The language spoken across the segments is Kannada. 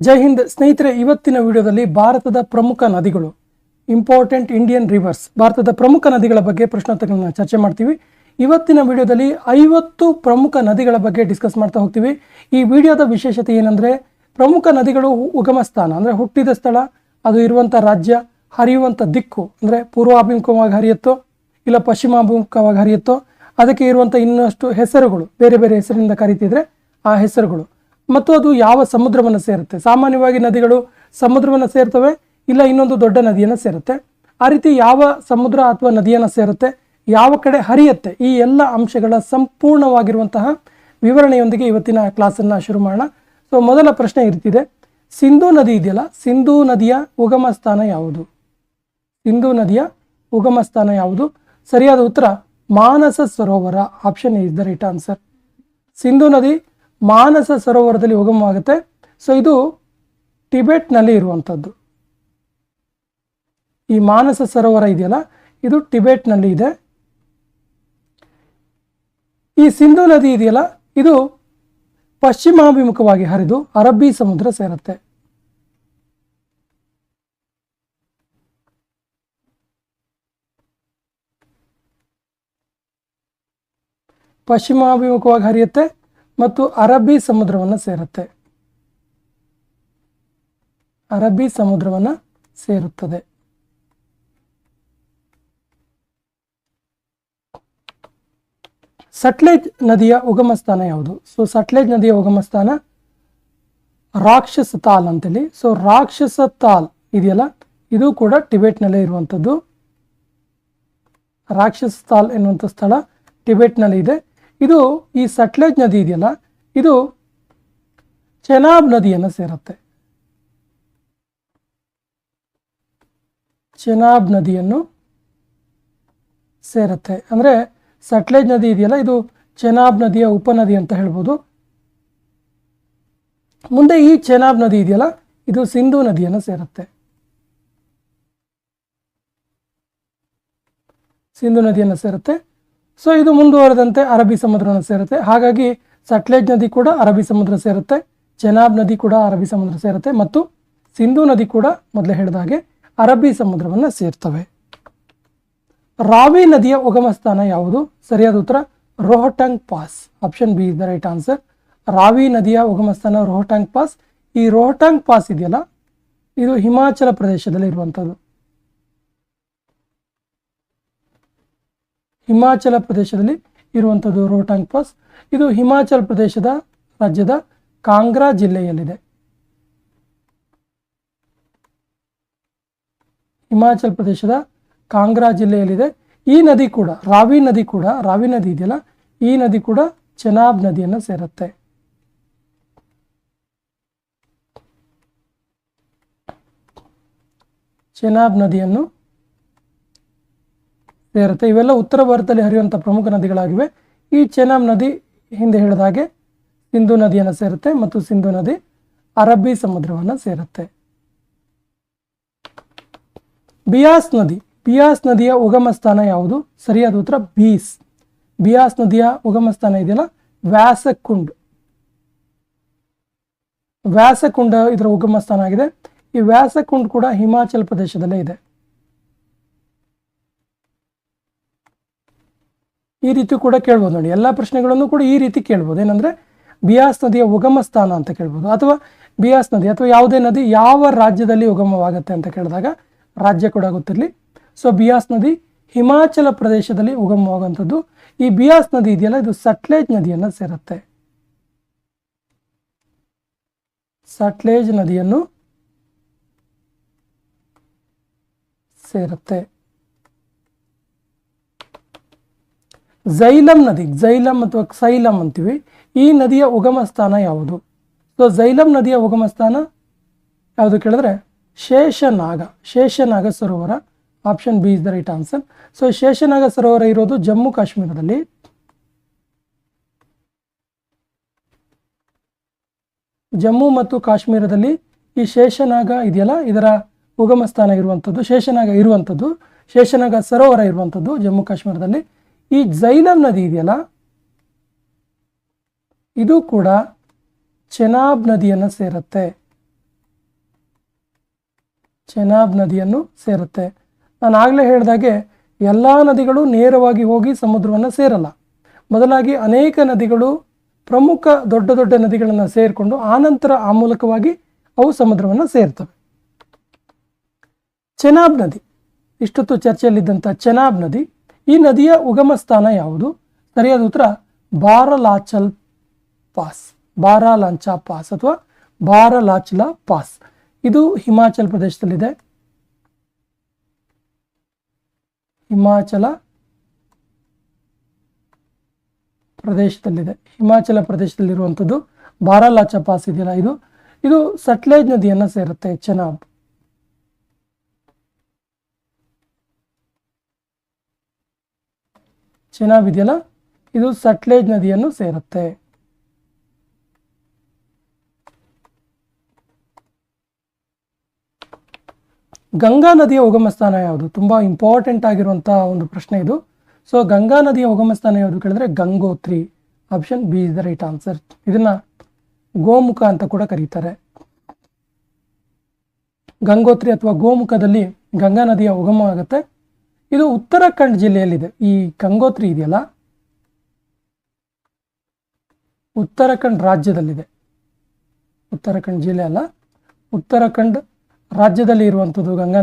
ಜೈ ಹಿಂದ್ ಸ್ನೇಹಿತರೆ, ಇವತ್ತಿನ ವಿಡಿಯೋದಲ್ಲಿ ಭಾರತದ ಪ್ರಮುಖ ನದಿಗಳು, ಇಂಪಾರ್ಟೆಂಟ್ ಇಂಡಿಯನ್ ರಿವರ್ಸ್, ಭಾರತದ ಪ್ರಮುಖ ನದಿಗಳ ಬಗ್ಗೆ ಪ್ರಶ್ನೋತ್ತರಗಳನ್ನು ಚರ್ಚೆ ಮಾಡ್ತೀವಿ. ಇವತ್ತಿನ ವಿಡಿಯೋದಲ್ಲಿ 50 ಪ್ರಮುಖ ನದಿಗಳ ಬಗ್ಗೆ ಡಿಸ್ಕಸ್ ಮಾಡ್ತಾ ಹೋಗ್ತೀವಿ. ಈ ವಿಡಿಯೋದ ವಿಶೇಷತೆ ಏನಂದರೆ, ಪ್ರಮುಖ ನದಿಗಳು ಉಗಮ ಸ್ಥಾನ ಅಂದರೆ ಹುಟ್ಟಿದ ಸ್ಥಳ, ಅದು ಇರುವಂಥ ರಾಜ್ಯ, ಹರಿಯುವಂಥ ದಿಕ್ಕು ಅಂದರೆ ಪೂರ್ವಾಭಿಮುಖವಾಗಿ ಹರಿಯುತ್ತೋ ಇಲ್ಲ ಪಶ್ಚಿಮಾಭಿಮುಖವಾಗಿ ಹರಿಯುತ್ತೋ, ಅದಕ್ಕೆ ಇರುವಂಥ ಇನ್ನಷ್ಟು ಹೆಸರುಗಳು, ಬೇರೆ ಬೇರೆ ಹೆಸರಿನಿಂದ ಕರೀತಿದ್ರೆ ಆ ಹೆಸರುಗಳು, ಮತ್ತು ಅದು ಯಾವ ಸಮುದ್ರವನ್ನು ಸೇರುತ್ತೆ. ಸಾಮಾನ್ಯವಾಗಿ ನದಿಗಳು ಸಮುದ್ರವನ್ನು ಸೇರ್ತವೆ, ಇಲ್ಲ ಇನ್ನೊಂದು ದೊಡ್ಡ ನದಿಯನ್ನು ಸೇರುತ್ತೆ. ಆ ರೀತಿ ಯಾವ ಸಮುದ್ರ ಅಥವಾ ನದಿಯನ್ನು ಸೇರುತ್ತೆ, ಯಾವ ಕಡೆ ಹರಿಯುತ್ತೆ, ಈ ಎಲ್ಲ ಅಂಶಗಳ ಸಂಪೂರ್ಣವಾಗಿರುವಂತಹ ವಿವರಣೆಯೊಂದಿಗೆ ಇವತ್ತಿನ ಕ್ಲಾಸನ್ನು ಶುರು ಮಾಡೋಣ. ಸೊ ಮೊದಲ ಪ್ರಶ್ನೆ ಇರ್ತಿದೆ, ಸಿಂಧೂ ನದಿ ಇದೆಯಲ್ಲ, ಸಿಂಧೂ ನದಿಯ ಉಗಮ ಸ್ಥಾನ ಯಾವುದು? ಸಿಂಧೂ ನದಿಯ ಉಗಮ ಸ್ಥಾನ ಯಾವುದು? ಸರಿಯಾದ ಉತ್ತರ ಮಾನಸ ಸರೋವರ. Option is the right answer. Sindhu ನದಿ ಮಾನಸ ಸರೋವರದಲ್ಲಿ ಉಗಮವಾಗುತ್ತೆ. ಸೊ ಇದು ಟಿಬೆಟ್ನಲ್ಲಿ ಇರುವಂಥದ್ದು. ಈ ಮಾನಸ ಸರೋವರ ಇದೆಯಲ್ಲ, ಇದು ಟಿಬೆಟ್ನಲ್ಲಿ ಇದೆ. ಈ ಸಿಂಧೂ ನದಿ ಇದೆಯಲ್ಲ, ಇದು ಪಶ್ಚಿಮಾಭಿಮುಖವಾಗಿ ಹರಿದು ಅರಬ್ಬಿ ಸಮುದ್ರ ಸೇರುತ್ತೆ. ಪಶ್ಚಿಮಾಭಿಮುಖವಾಗಿ ಹರಿಯುತ್ತೆ ಮತ್ತು ಅರಬ್ಬಿ ಸಮುದ್ರವನ್ನು ಸೇರುತ್ತೆ. ಅರಬ್ಬಿ ಸಮುದ್ರವನ್ನು ಸೇರುತ್ತದೆ. ಸಟ್ಲೇಜ್ ನದಿಯ ಉಗಮ ಸ್ಥಾನ ಯಾವುದು? ಸೊ ಸಟ್ಲೇಜ್ ನದಿಯ ಉಗಮ ಸ್ಥಾನ ರಾಕ್ಷಸ ತಾಲ್ ಅಂತೇಳಿ. ಸೊ ರಾಕ್ಷಸ ತಾಲ್ ಇದೆಯಲ್ಲ, ಇದು ಕೂಡ ಟಿಬೆಟ್ನಲ್ಲೇ ಇರುವಂಥದ್ದು. ರಾಕ್ಷಸ ತಾಲ್ ಎನ್ನುವಂಥ ಸ್ಥಳ ಟಿಬೆಟ್ನಲ್ಲಿ ಇದೆ. ಇದು ಈ ಸಟ್ಲೇಜ್ ನದಿ ಇದೆಯಲ್ಲ, ಇದು ಚೆನಾಬ್ ನದಿಯನ್ನು ಸೇರುತ್ತೆ. ಚೆನಾಬ್ ನದಿಯನ್ನು ಸೇರುತ್ತೆ. ಅಂದರೆ ಸಟ್ಲೇಜ್ ನದಿ ಇದೆಯಲ್ಲ, ಇದು ಚೆನಾಬ್ ನದಿಯ ಉಪನದಿ ಅಂತ ಹೇಳ್ಬೋದು. ಮುಂದೆ ಈ ಚೆನಾಬ್ ನದಿ ಇದೆಯಲ್ಲ, ಇದು ಸಿಂಧೂ ನದಿಯನ್ನು ಸೇರುತ್ತೆ. ಸಿಂಧೂ ನದಿಯನ್ನು ಸೇರುತ್ತೆ. ಸೊ ಇದು ಮುಂದುವರೆದಂತೆ ಅರಬ್ಬಿ ಸಮುದ್ರವನ್ನು ಸೇರುತ್ತೆ. ಹಾಗಾಗಿ ಸಟ್ಲೇಜ್ ನದಿ ಕೂಡ ಅರಬ್ಬಿ ಸಮುದ್ರ ಸೇರುತ್ತೆ, ಚೆನಾಬ್ ನದಿ ಕೂಡ ಅರಬ್ಬಿ ಸಮುದ್ರ ಸೇರುತ್ತೆ, ಮತ್ತು ಸಿಂಧೂ ನದಿ ಕೂಡ ಮೊದಲೇ ಹೇಳಿದ ಹಾಗೆ ಅರಬ್ಬಿ ಸಮುದ್ರವನ್ನು ಸೇರ್ತವೆ. ರಾವಿ ನದಿಯ ಉಗಮ ಸ್ಥಾನ ಯಾವುದು? ಸರಿಯಾದ ಉತ್ತರ Rohtang pass. Option B is the right answer. Ravi ನದಿಯ ಉಗಮ ಸ್ಥಾನ ರೋಹಟಂಗ್ ಪಾಸ್. ಈ ರೋಹಟಂಗ್ ಪಾಸ್ ಇದೆಯಲ್ಲ, ಇದು ಹಿಮಾಚಲ ಪ್ರದೇಶದಲ್ಲಿ ಇರುವಂಥದ್ದು. ಹಿಮಾಚಲ ಪ್ರದೇಶದಲ್ಲಿ ಇರುವಂಥದ್ದು ರೋಹಟಂಗ್ ಪಾಸ್. ಇದು ಹಿಮಾಚಲ ಪ್ರದೇಶದ ರಾಜ್ಯದ ಕಾಂಗ್ರಾ ಜಿಲ್ಲೆಯಲ್ಲಿದೆ. ಹಿಮಾಚಲ ಪ್ರದೇಶದ ಕಾಂಗ್ರಾ ಜಿಲ್ಲೆಯಲ್ಲಿದೆ. ಈ ನದಿ ಕೂಡ, ರಾವಿ ನದಿ ಇದೆಯಲ್ಲ, ಈ ನದಿ ಕೂಡ ಚೆನಾಬ್ ನದಿಯನ್ನು ಸೇರುತ್ತೆ. ಚೆನಾಬ್ ನದಿಯನ್ನು ಸೇರುತ್ತೆ. ಇವೆಲ್ಲ ಉತ್ತರ ಭಾರತದಲ್ಲಿ ಹರಿಯುವಂಥ ಪ್ರಮುಖ ನದಿಗಳಾಗಿವೆ. ಈ ಚೆನಾಬ್ ನದಿ ಹಿಂದೆ ಹೇಳಿದ ಹಾಗೆ ಸಿಂಧೂ ನದಿಯನ್ನು ಸೇರುತ್ತೆ, ಮತ್ತು ಸಿಂಧೂ ನದಿ ಅರಬ್ಬಿ ಸಮುದ್ರವನ್ನು ಸೇರುತ್ತೆ. ಬಿಯಾಸ್ ನದಿಯ ಉಗಮ ಸ್ಥಾನ ಯಾವುದು? ಸರಿಯಾದ ಉತ್ತರ ಬೀಸ್. ಬಿಯಾಸ್ ನದಿಯ ಉಗಮ ಸ್ಥಾನ ಇದೆಯಲ್ಲ, ವ್ಯಾಸಕುಂಡ ಇದರ ಉಗಮ ಸ್ಥಾನ ಆಗಿದೆ. ಈ ವ್ಯಾಸಕುಂಡ್ ಕೂಡ ಹಿಮಾಚಲ ಪ್ರದೇಶದಲ್ಲೇ ಇದೆ. ಈ ರೀತಿ ಕೂಡ ಕೇಳ್ಬೋದು ನೋಡಿ, ಎಲ್ಲ ಪ್ರಶ್ನೆಗಳನ್ನು ಕೂಡ ಈ ರೀತಿ ಕೇಳ್ಬೋದು. ಏನಂದರೆ ಬಿಯಾಸ್ ನದಿಯ ಉಗಮ ಸ್ಥಾನ ಅಂತ ಕೇಳ್ಬೋದು, ಅಥವಾ ಬಿಯಾಸ್ ನದಿ ಅಥವಾ ಯಾವುದೇ ನದಿ ಯಾವ ರಾಜ್ಯದಲ್ಲಿ ಉಗಮವಾಗುತ್ತೆ ಅಂತ ಕೇಳಿದಾಗ ರಾಜ್ಯ ಕೂಡ ಗೊತ್ತಿರಲಿ. ಸೊ ಬಿಯಾಸ್ ನದಿ ಹಿಮಾಚಲ ಪ್ರದೇಶದಲ್ಲಿ ಉಗಮವಾಗುವಂಥದ್ದು. ಈ ಬಿಯಾಸ್ ನದಿ ಇದೆಯಲ್ಲ, ಇದು ಸಟ್ಲೇಜ್ ನದಿಯನ್ನು ಸೇರುತ್ತೆ. ಸಟ್ಲೇಜ್ ನದಿಯನ್ನು ಸೇರುತ್ತೆ. ಝೈಲಂ ನದಿ, ಝೈಲಂ ಅಥವಾ ಸೈಲಂ ಅಂತೀವಿ, ಈ ನದಿಯ ಉಗಮ ಸ್ಥಾನ ಯಾವುದು? ಸೊ ಝೈಲಂ ನದಿಯ ಉಗಮ ಸ್ಥಾನ ಯಾವುದು ಕೇಳಿದ್ರೆ ಶೇಷನಾಗ ಸರೋವರ. Option B is the right answer. So Sheshnag ಸರೋವರ ಇರೋದು ಜಮ್ಮು ಕಾಶ್ಮೀರದಲ್ಲಿ. ಜಮ್ಮು ಮತ್ತು ಕಾಶ್ಮೀರದಲ್ಲಿ ಈ ಶೇಷನಾಗ ಇದೆಯಲ್ಲ, ಇದರ ಉಗಮ ಸ್ಥಾನ ಇರುವಂಥದ್ದು, ಶೇಷನಾಗ ಸರೋವರ ಇರುವಂಥದ್ದು ಜಮ್ಮು ಕಾಶ್ಮೀರದಲ್ಲಿ. ಈ ಝೈಲಂ ನದಿ ಇದೆಯಲ್ಲ, ಇದು ಕೂಡ ಚೆನಾಬ್ ನದಿಯನ್ನು ಸೇರುತ್ತೆ. ಚೆನಾಬ್ ನದಿಯನ್ನು ಸೇರುತ್ತೆ. ನಾನು ಆಗಲೇ ಹೇಳಿದಾಗೆ ಎಲ್ಲ ನದಿಗಳು ನೇರವಾಗಿ ಹೋಗಿ ಸಮುದ್ರವನ್ನು ಸೇರಲ್ಲ. ಬದಲಾಗಿ ಅನೇಕ ನದಿಗಳು ಪ್ರಮುಖ ದೊಡ್ಡ ದೊಡ್ಡ ನದಿಗಳನ್ನು ಸೇರಿಕೊಂಡು ಆನಂತರ ಆ ಮೂಲಕವಾಗಿ ಅವು ಸಮುದ್ರವನ್ನು ಸೇರ್ತವೆ. ಚೆನಾಬ್ ನದಿ, ಇಷ್ಟೊತ್ತು ಚರ್ಚೆಯಲ್ಲಿದ್ದಂಥ ಚೆನಾಬ್ ನದಿ, ಈ ನದಿಯ ಉಗಮ ಸ್ಥಾನ ಯಾವುದು? ಸರಿಯಾದ ಉತ್ತರ ಬಾರಲಾಚಲ್ ಪಾಸ್, ಬಾರಾಲಾಂಚಾ ಪಾಸ್ ಅಥವಾ ಬಾರಲಾಚಲಾ ಪಾಸ್. ಇದು ಹಿಮಾಚಲ ಪ್ರದೇಶದಲ್ಲಿದೆ. ಹಿಮಾಚಲ ಪ್ರದೇಶದಲ್ಲಿರುವಂಥದ್ದು ಬಾರಾಲಾಚಾ ಪಾಸ್ ಇದೆಯಲ್ಲ, ಇದು ಸಟ್ಲೇಜ್ ನದಿಯನ್ನು ಸೇರುತ್ತೆ. ಚೆನಾಬ್ ಇದೆಯಲ್ಲ, ಇದು ಸಟ್ಲೇಜ್ ನದಿಯನ್ನು ಸೇರುತ್ತೆ. ಗಂಗಾ ನದಿಯ ಉಗಮ ಸ್ಥಾನ ಯಾವುದು? ತುಂಬಾ ಇಂಪಾರ್ಟೆಂಟ್ ಆಗಿರುವಂತಹ ಒಂದು ಪ್ರಶ್ನೆ ಇದು. ಸೊ ಗಂಗಾ ನದಿಯ ಉಗಮ ಸ್ಥಾನ ಯಾವುದು ಕೇಳಿದ್ರೆ Gangotri. Option B is the right answer. ಇದನ್ನ ಗೋಮುಖ ಅಂತ ಕೂಡ ಕರೀತಾರೆ. ಗಂಗೋತ್ರಿ ಅಥವಾ ಗೋಮುಖದಲ್ಲಿ ಗಂಗಾ ನದಿಯ ಉಗಮ ಆಗುತ್ತೆ. ಇದು ಉತ್ತರಾಖಂಡ್ ಜಿಲ್ಲೆಯಲ್ಲಿದೆ. ಈ ಗಂಗೋತ್ರಿ ಇದೆಯಲ್ಲ, ಉತ್ತರಾಖಂಡ್ ರಾಜ್ಯದಲ್ಲಿದೆ. ಉತ್ತರಾಖಂಡ್ ಜಿಲ್ಲೆ ಅಲ್ಲ, ಉತ್ತರಾಖಂಡ್ ರಾಜ್ಯದಲ್ಲಿ ಇರುವಂಥದ್ದು ಗಂಗಾ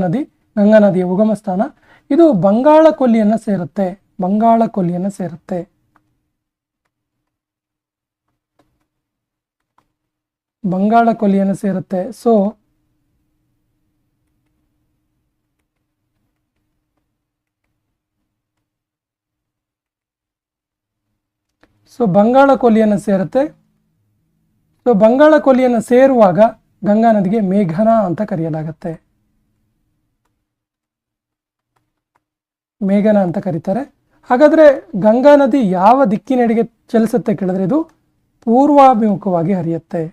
ನದಿಯ ಉಗಮ ಸ್ಥಾನ. ಇದು ಬಂಗಾಳ ಕೊಲ್ಲಿಯನ್ನು ಸೇರುತ್ತೆ. ಸೊ ಬಂಗಾಳ ಕೊಲ್ಲಿಯನ್ನು ಸೇರುತ್ತೆ. ಸೊ ಬಂಗಾಳ ಕೊಲ್ಲಿಯನ್ನು ಸೇರುವಾಗ ಗಂಗಾ ನದಿಗೆ ಮೇಘನಾ ಅಂತ ಕರೆಯಲಾಗುತ್ತೆ. ಮೇಘನಾ ಅಂತ ಕರೀತಾರೆ. ಹಾಗಾದ್ರೆ ಗಂಗಾ ನದಿ ಯಾವ ದಿಕ್ಕಿನೆಡೆಗೆ ಚಲಿಸುತ್ತೆ ಕೇಳಿದ್ರೆ ಇದು ಪೂರ್ವಾಭಿಮುಖವಾಗಿ ಹರಿಯುತ್ತೆ.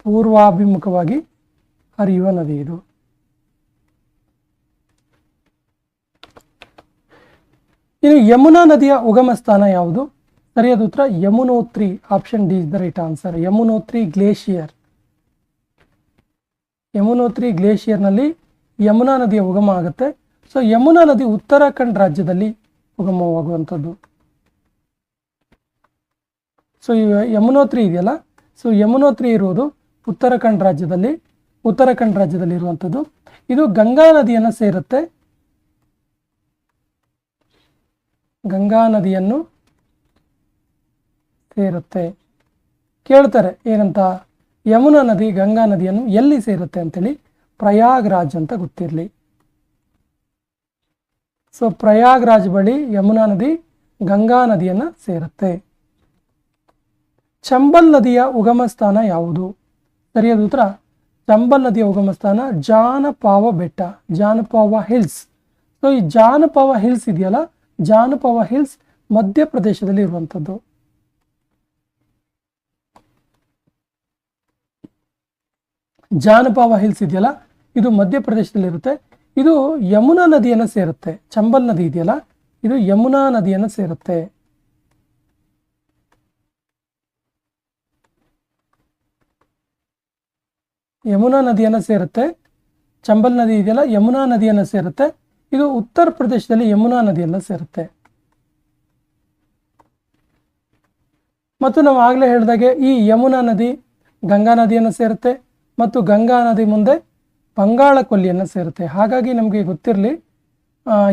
ಪೂರ್ವಾಭಿಮುಖವಾಗಿ ಹರಿಯುವ ನದಿ ಇದು. ಇನ್ನು ಯಮುನಾ ನದಿಯ ಉಗಮ ಸ್ಥಾನ ಯಾವುದು? ಸರಿಯಾದ ಉತ್ತರ Yamunotri. Option D is the right answer. Yamunotri ಗ್ಲೇಷಿಯರ್ನಲ್ಲಿ ಯಮುನಾ ನದಿಯ ಉಗಮ ಆಗುತ್ತೆ. ಸೊ ಯಮುನಾ ನದಿ ಉತ್ತರಾಖಂಡ್ ರಾಜ್ಯದಲ್ಲಿ ಉಗಮವಾಗುವಂಥದ್ದು. ಸೊ ಯಮುನೋತ್ರಿ ಇದೆಯಲ್ಲ, ಸೊ ಯಮುನೋತ್ರಿ ಇರುವುದು ಉತ್ತರಾಖಂಡ್ ರಾಜ್ಯದಲ್ಲಿ ಇರುವಂಥದ್ದು. ಇದು ಗಂಗಾ ನದಿಯನ್ನು ಸೇರುತ್ತೆ. ಕೇಳ್ತಾರೆ ಏನಂತ, ಯಮುನಾ ನದಿ ಗಂಗಾ ನದಿಯನ್ನು ಎಲ್ಲಿ ಸೇರುತ್ತೆ ಅಂತೇಳಿ. ಪ್ರಯಾಗ್ರಾಜ್ ಅಂತ ಗೊತ್ತಿರಲಿ. ಸೊ ಪ್ರಯಾಗ್ರಾಜ್ ಬಳಿ ಯಮುನಾ ನದಿ ಗಂಗಾ ನದಿಯನ್ನು ಸೇರುತ್ತೆ. ಚಂಬಲ್ ನದಿಯ ಉಗಮ ಸ್ಥಾನ ಯಾವುದು? ಸರಿಯಾದ ಉತ್ತರ ಚಂಬಲ್ ನದಿಯ ಉಗಮ ಸ್ಥಾನ ಜಾನಪಾವ ಬೆಟ್ಟ, ಜಾನಪಾವ ಹಿಲ್ಸ್. ಸೊ ಈ ಜಾನಪಾವ ಹಿಲ್ಸ್ ಇದೆಯಲ್ಲ, ಜಾನಪಾವ ಹಿಲ್ಸ್ ಮಧ್ಯಪ್ರದೇಶದಲ್ಲಿ ಇರುವಂಥದ್ದು. ಜಾನಪಾವ ಹಿಲ್ಸ್ ಇದೆಯಲ್ಲ, ಇದು ಮಧ್ಯಪ್ರದೇಶದಲ್ಲಿರುತ್ತೆ. ಇದು ಯಮುನಾ ನದಿಯನ್ನು ಸೇರುತ್ತೆ. ಚಂಬಲ್ ನದಿ ಇದೆಯಲ್ಲ, ಇದು ಯಮುನಾ ನದಿಯನ್ನು ಸೇರುತ್ತೆ. ಚಂಬಲ್ ನದಿ ಇದೆಯಲ್ಲ, ಯಮುನಾ ನದಿಯನ್ನು ಸೇರುತ್ತೆ. ಇದು ಉತ್ತರ ಪ್ರದೇಶದಲ್ಲಿ ಯಮುನಾ ನದಿಯನ್ನು ಸೇರುತ್ತೆ. ಮತ್ತು ನಾವು ಆಗಲೇ ಹೇಳಿದಾಗೆ ಈ ಯಮುನಾ ನದಿ ಗಂಗಾ ನದಿಯನ್ನು ಸೇರುತ್ತೆ ಮತ್ತು ಗಂಗಾ ನದಿ ಮುಂದೆ ಬಂಗಾಳ ಕೊಲ್ಲಿಯನ್ನು ಸೇರುತ್ತೆ. ಹಾಗಾಗಿ ನಮಗೆ ಗೊತ್ತಿರಲಿ,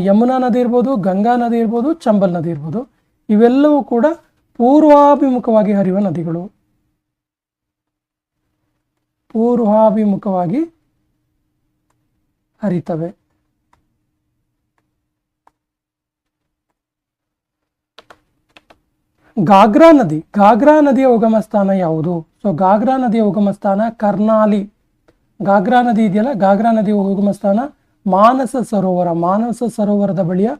ಯಮುನಾ ನದಿ ಇರ್ಬೋದು, ಗಂಗಾ ನದಿ ಇರ್ಬೋದು, ಚಂಬಲ್ ನದಿ ಇರ್ಬೋದು, ಇವೆಲ್ಲವೂ ಕೂಡ ಪೂರ್ವಾಭಿಮುಖವಾಗಿ ಹರಿಯುವ ನದಿಗಳು. ಪೂರ್ವಾಭಿಮುಖವಾಗಿ ಹರಿತವೆ. ಗಾಗ್ರಾ ನದಿಯ ಉಗಮ ಸ್ಥಾನ ಯಾವುದು? ಸೊ ಗಾಗ್ರಾ ನದಿಯ ಉಗಮ ಸ್ಥಾನ ಕರ್ನಾಲಿ. ಗಾಗ್ರಾ ನದಿ ಇದೆಯಲ್ಲ, ಗಾಗ್ರಾ ನದಿಯ ಉಗಮ ಸ್ಥಾನ ಮಾನಸ ಸರೋವರದ ಬಳಿಯ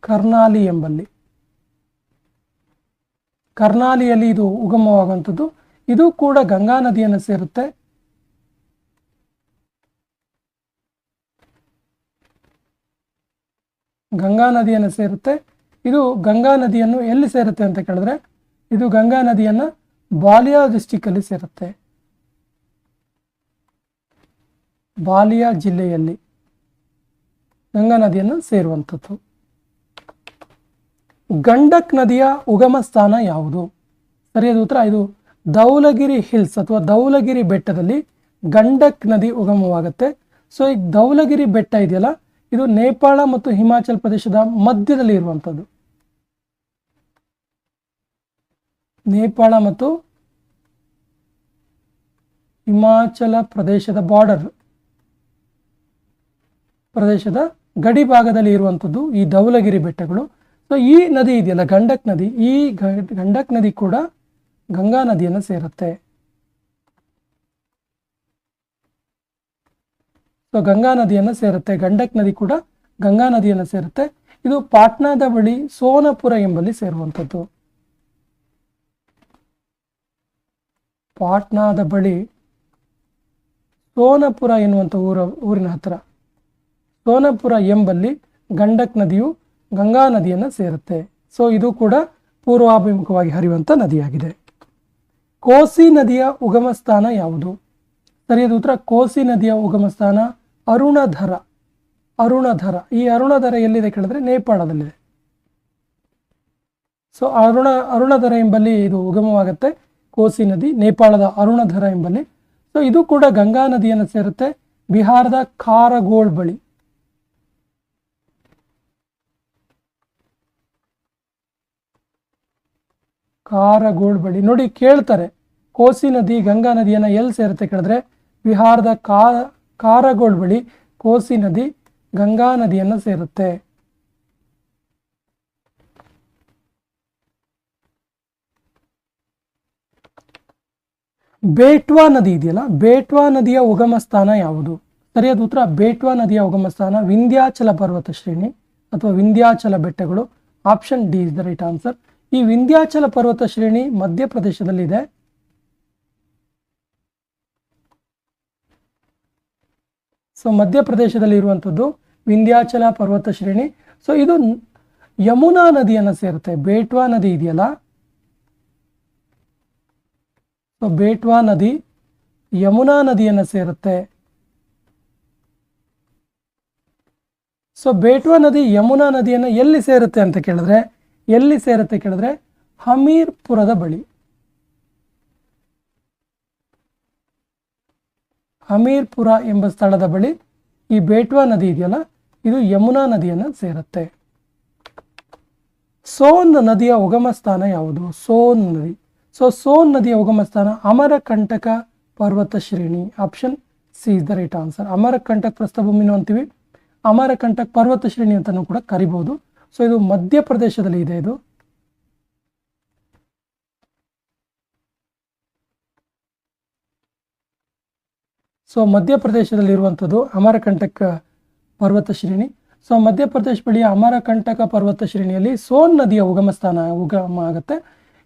ಕರ್ನಾಲಿ ಎಂಬಲ್ಲಿ. ಕರ್ನಾಲಿಯಲ್ಲಿ ಇದು ಉಗಮವಾಗುವಂಥದ್ದು. ಇದು ಕೂಡ ಗಂಗಾ ನದಿಯನ್ನು ಸೇರುತ್ತೆ. ಇದು ಗಂಗಾ ನದಿಯನ್ನು ಎಲ್ಲಿ ಸೇರುತ್ತೆ ಅಂತ ಕೇಳಿದ್ರೆ, ಇದು ಗಂಗಾ ನದಿಯನ್ನು ಬಾಲಿಯಾ ಡಿಸ್ಟಿಕ್ ಅಲ್ಲಿ ಸೇರುತ್ತೆ. ಬಾಲಿಯಾ ಜಿಲ್ಲೆಯಲ್ಲಿ ಗಂಗಾ ನದಿಯನ್ನು ಸೇರುವಂಥದ್ದು. ಗಂಡಕ್ ನದಿಯ ಉಗಮ ಸ್ಥಾನ ಯಾವುದು? ಸರಿಯಾದ ಉತ್ತರ ಇದು ಧೌಲಗಿರಿ ಹಿಲ್ಸ್ ಅಥವಾ ಧೌಲಗಿರಿ ಬೆಟ್ಟದಲ್ಲಿ ಗಂಡಕ್ ನದಿ ಉಗಮವಾಗುತ್ತೆ. ಸೊ ಈ ಧೌಲಗಿರಿ ಬೆಟ್ಟ ಇದೆಯಲ್ಲ, ಇದು ನೇಪಾಳ ಮತ್ತು ಹಿಮಾಚಲ ಪ್ರದೇಶದ ಮಧ್ಯದಲ್ಲಿ ಇರುವಂಥದ್ದು. ನೇಪಾಳ ಮತ್ತು ಹಿಮಾಚಲ ಪ್ರದೇಶದ ಬಾರ್ಡರ್ ಪ್ರದೇಶದ ಗಡಿ ಭಾಗದಲ್ಲಿ ಇರುವಂಥದ್ದು ಈ ಧೌಲಗಿರಿ ಬೆಟ್ಟಗಳು. ಸೊ ಈ ನದಿ ಇದೆಯಲ್ಲ ಗಂಡಕ್ ನದಿ, ಈ ಗಂಡಕ್ ನದಿ ಕೂಡ ಗಂಗಾ ನದಿಯನ್ನು ಸೇರುತ್ತೆ. ಸೊ ಗಂಗಾ ನದಿಯನ್ನು ಸೇರುತ್ತೆ, ಗಂಡಕ್ ನದಿ ಕೂಡ ಗಂಗಾ ನದಿಯನ್ನು ಸೇರುತ್ತೆ. ಇದು ಪಾಟ್ನಾದ ಬಳಿ ಸೋನಪುರ ಎಂಬಲ್ಲಿ ಸೇರುವಂಥದ್ದು. ಪಾಟ್ನಾದ ಬಳಿ ಸೋನಪುರ ಎನ್ನುವಂಥ ಊರಿನ ಹತ್ತಿರ ಸೋನಪುರ ಎಂಬಲ್ಲಿ ಗಂಡಕ್ ನದಿಯು ಗಂಗಾ ನದಿಯನ್ನು ಸೇರುತ್ತೆ. ಸೊ ಇದು ಕೂಡ ಪೂರ್ವಾಭಿಮುಖವಾಗಿ ಹರಿಯುವಂಥ ನದಿಯಾಗಿದೆ. ಕೋಸಿ ನದಿಯ ಉಗಮ ಸ್ಥಾನ ಯಾವುದು? ಸರಿಯಾದ ಉತ್ತರ ಕೋಸಿ ನದಿಯ ಉಗಮ ಸ್ಥಾನ ಅರುಣಧರ. ಅರುಣಧರ, ಈ ಅರುಣಧರ ಎಲ್ಲಿದೆ ಕೇಳಿದ್ರೆ ನೇಪಾಳದಲ್ಲಿದೆ. ಸೊ ಅರುಣಧರ ಎಂಬಲ್ಲಿ ಇದು ಉಗಮವಾಗುತ್ತೆ. ಕೋಸಿ ನದಿ ನೇಪಾಳದ ಅರುಣಧರ ಎಂಬಲ್ಲಿ. ಸೊ ಇದು ಕೂಡ ಗಂಗಾ ನದಿಯನ್ನು ಸೇರುತ್ತೆ, ಬಿಹಾರದ ಖಾರಗೋಳ್ ಬಳಿ. ಖಾರಗೋಳ್ ಬಳಿ ನೋಡಿ ಕೇಳ್ತಾರೆ, ಕೋಸಿ ನದಿ ಗಂಗಾ ನದಿಯನ್ನು ಎಲ್ಲಿ ಸೇರುತ್ತೆ ಕೇಳಿದ್ರೆ ಬಿಹಾರದ ಖಾರಗೋಳ್ ಬಳಿ ಕೋಸಿ ನದಿ ಗಂಗಾ ನದಿಯನ್ನು ಸೇರುತ್ತೆ. ಬೇಟ್ವಾ ನದಿ ಇದೆಯಲ್ಲ, ಬೇಟ್ವಾ ನದಿಯ ಉಗಮ ಸ್ಥಾನ ಯಾವುದು? ಸರಿಯಾದ ಉತ್ತರ ಬೇಟ್ವಾ ನದಿಯ ಉಗಮ ಸ್ಥಾನ ವಿಂಧ್ಯಾಚಲ ಪರ್ವತ ಶ್ರೇಣಿ ಅಥವಾ ವಿಂಧ್ಯಾಚಲ ಬೆಟ್ಟಗಳು. Option D is the right answer. ಈ ವಿಂಧ್ಯಾಚಲ ಪರ್ವತ ಶ್ರೇಣಿ ಮಧ್ಯಪ್ರದೇಶದಲ್ಲಿದೆ. ಸೊ ಮಧ್ಯಪ್ರದೇಶದಲ್ಲಿ ಇರುವಂಥದ್ದು ವಿಂಧ್ಯಾಚಲ ಪರ್ವತ ಶ್ರೇಣಿ. ಸೊ ಇದು ಯಮುನಾ ನದಿಯನ್ನು ಸೇರುತ್ತೆ. ಬೇಟ್ವಾ ನದಿ ಇದೆಯಲ್ಲ, ಸೊ ಬೇಟ್ವಾ ನದಿ ಯಮುನಾ ನದಿಯನ್ನು ಸೇರುತ್ತೆ. ಸೊ ಬೇಟ್ವಾ ನದಿ ಯಮುನಾ ನದಿಯನ್ನು ಎಲ್ಲಿ ಸೇರುತ್ತೆ ಅಂತ ಕೇಳಿದ್ರೆ ಹಮೀರ್ಪುರದ ಬಳಿ. ಹಮೀರ್ಪುರ ಎಂಬ ಸ್ಥಳದ ಬಳಿ ಈ ಬೇಟ್ವಾ ನದಿ ಇದೆಯಲ್ಲ, ಇದು ಯಮುನಾ ನದಿಯನ್ನು ಸೇರುತ್ತೆ. ಸೋನ್ ನದಿಯ ಉಗಮ ಸ್ಥಾನ ಯಾವುದು? ಸೋನ್ ನದಿ. ಸೊ ಸೋನ್ ನದಿಯ ಉಗಮ ಸ್ಥಾನ ಅಮರಕಂಟಕ ಪರ್ವತ ಶ್ರೇಣಿ. Option C is the right answer. Amarkantak ಪ್ರಸ್ಥಭೂಮಿನೂ ಅಂತೀವಿ, ಅಮರಕಂಟಕ್ ಪರ್ವತ ಶ್ರೇಣಿ ಅಂತಲೂ ಕೂಡ ಕರಿಬಹುದು. ಸೊ ಇದು ಮಧ್ಯಪ್ರದೇಶದಲ್ಲಿ ಇದೆ. ಇದು ಸೊ ಮಧ್ಯಪ್ರದೇಶದಲ್ಲಿ ಇರುವಂಥದ್ದು ಅಮರಕಂಟಕ್ ಪರ್ವತ ಶ್ರೇಣಿ. ಸೊ ಮಧ್ಯಪ್ರದೇಶ ಬಳಿಯ ಅಮರಕಂಟಕ ಪರ್ವತ ಶ್ರೇಣಿಯಲ್ಲಿ ಸೋನ್ ನದಿಯ ಉಗಮ ಆಗುತ್ತೆ.